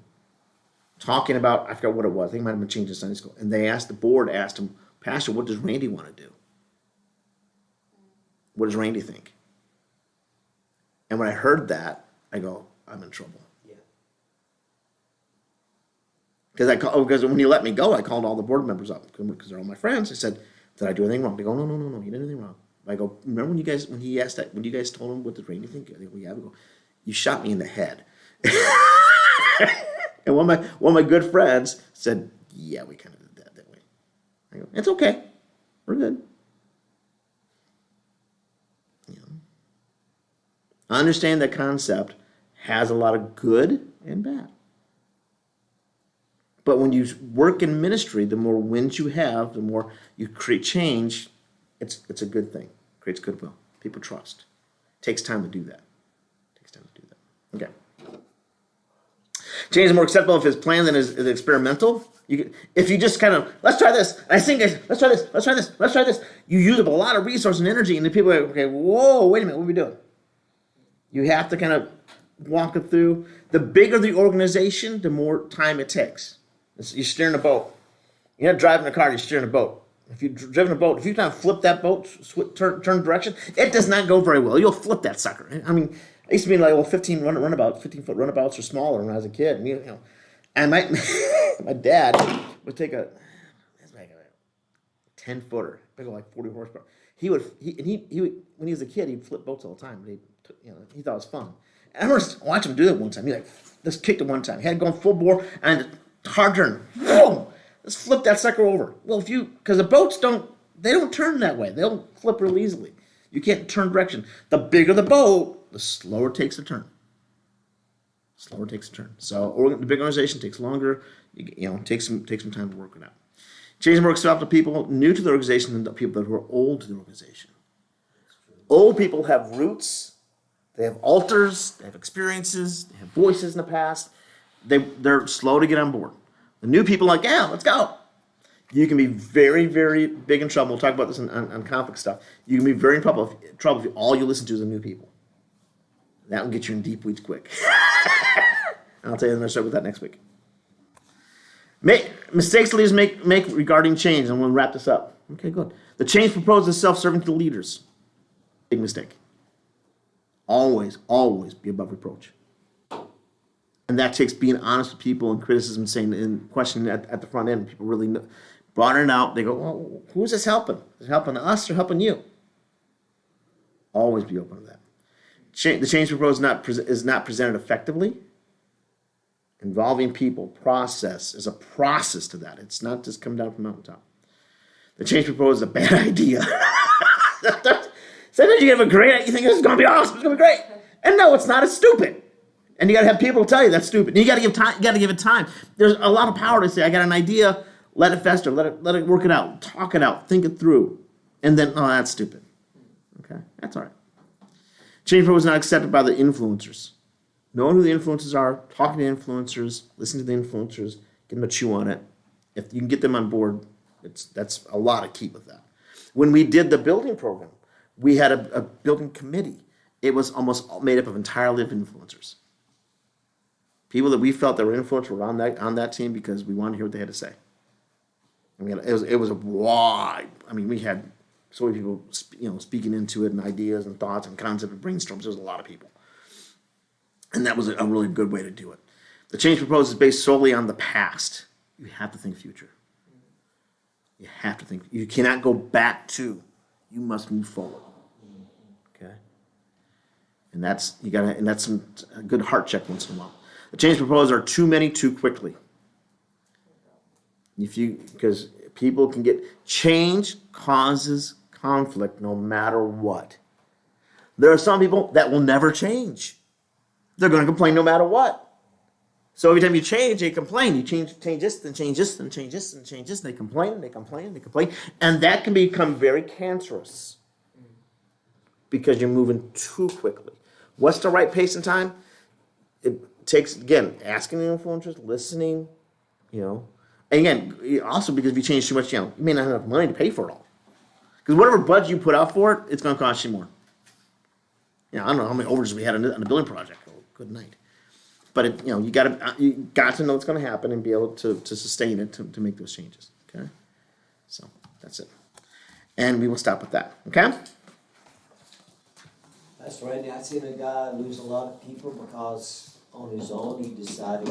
talking about, I forgot what it was. I think it might have been changed to Sunday school. And the board asked him, Pastor, what does Randy want to do? What does Randy think? And when I heard that, I go, I'm in trouble. Yeah. Because when he let me go, I called all the board members up because they're all my friends. I said, did I do anything wrong? They go, no, you didn't do anything wrong. I go, remember when you guys told him what does Randy think? I go, yeah. We go, you shot me in the head. And one of my good friends said, yeah, we kind of did that way. I go, it's okay. We're good. I understand that concept has a lot of good and bad. But when you work in ministry, the more wins you have, the more you create change, it's a good thing. It creates goodwill. People trust. It takes time to do that. Okay. Change is more acceptable if it's planned than is experimental. If you just kind of, let's try this. Let's try this. You use up a lot of resource and energy, and the people are like, okay, whoa, wait a minute, what are we doing? You have to kind of walk it through. The bigger the organization, the more time it takes. You're steering a boat. You're not driving a car, you're steering a boat. If you've driven a boat, if you kind of flip that boat, turn direction, it does not go very well. You'll flip that sucker. I mean, I used to be in like 15-foot runabouts or smaller when I was a kid. And, and my dad would take a 10-footer, big like 40 horsepower. He would when he was a kid, he'd flip boats all the time. He thought it was fun. And I remember watching him do it one time. He just kicked it one time. He had it going full bore and hard turn. Boom! Let's flip that sucker over. Well, because the boats don't turn that way. They don't flip real easily. You can't turn direction. The bigger the boat, the slower it takes the turn. So the big organization takes longer. Takes some time to work it out. Change more acceptable to people new to the organization than the people that are old to the organization. Old people have roots. They have altars. They have experiences. They have voices in the past. They're slow to get on board. The new people are like, yeah, let's go. You can be very, very big in trouble. We'll talk about this on conflict stuff. You can be very in trouble if all you listen to is the new people. That will get you in deep weeds quick. I'll tell you, I'm going to start with that next week. Mistakes leaders make regarding change, and we'll wrap this up. Okay, good. The change proposed is self-serving to the leaders. Big mistake. Always be above reproach. And that takes being honest with people and criticism, saying and questioning at the front end. People really brought it out. They go, well, who's this helping? Is it helping us or helping you? Always be open to that. The change proposed is not presented effectively. Involving people, process is a process to that. It's not just come down from the mountaintop. The change proposed is a bad idea. Sometimes you have a great idea, you think this is going to be awesome, it's going to be great. And no, it's not, it's stupid. And you got to have people tell you that's stupid. And you got to give time. You got to give it time. There's a lot of power to say, I got an idea, let it fester, let it work it out, talk it out, think it through. And then, oh, that's stupid. Okay, that's all right. Change proposed is not accepted by the influencers. Knowing who the influencers are, talking to influencers, listening to the influencers, get them to chew on it. If you can get them on board, that's a lot of key with that. When we did the building program, we had a building committee. It was almost made up of entirely of influencers. People that we felt that were influenced were on that team because we wanted to hear what they had to say. I mean, it was a wide. I mean, we had so many people, speaking into it and ideas and thoughts and concepts and brainstorms. There was a lot of people. And that was a really good way to do it. The change proposed is based solely on the past. You have to think future. You have to think. You cannot go back to. You must move forward. Okay. And that's a good heart check once in a while. The change proposed are too many too quickly. Because people can get change causes conflict no matter what. There are some people that will never change. They're going to complain no matter what. So every time you change, they complain. You change this, then change this, then change this, and change this. And they complain, and they complain, and they complain. And that can become very cancerous because you're moving too quickly. What's the right pace and time? It takes, again, asking the influencers, listening, And again, also because if you change too much, you may not have enough money to pay for it all. Because whatever budget you put out for it, it's going to cost you more. I don't know how many overages we had on the building project. good night. But you got to know what's going to happen and be able to sustain it to make those changes. Okay, so that's it, and we will stop with that. Okay. That's right. I've seen a guy lose a lot of people because on his own he decided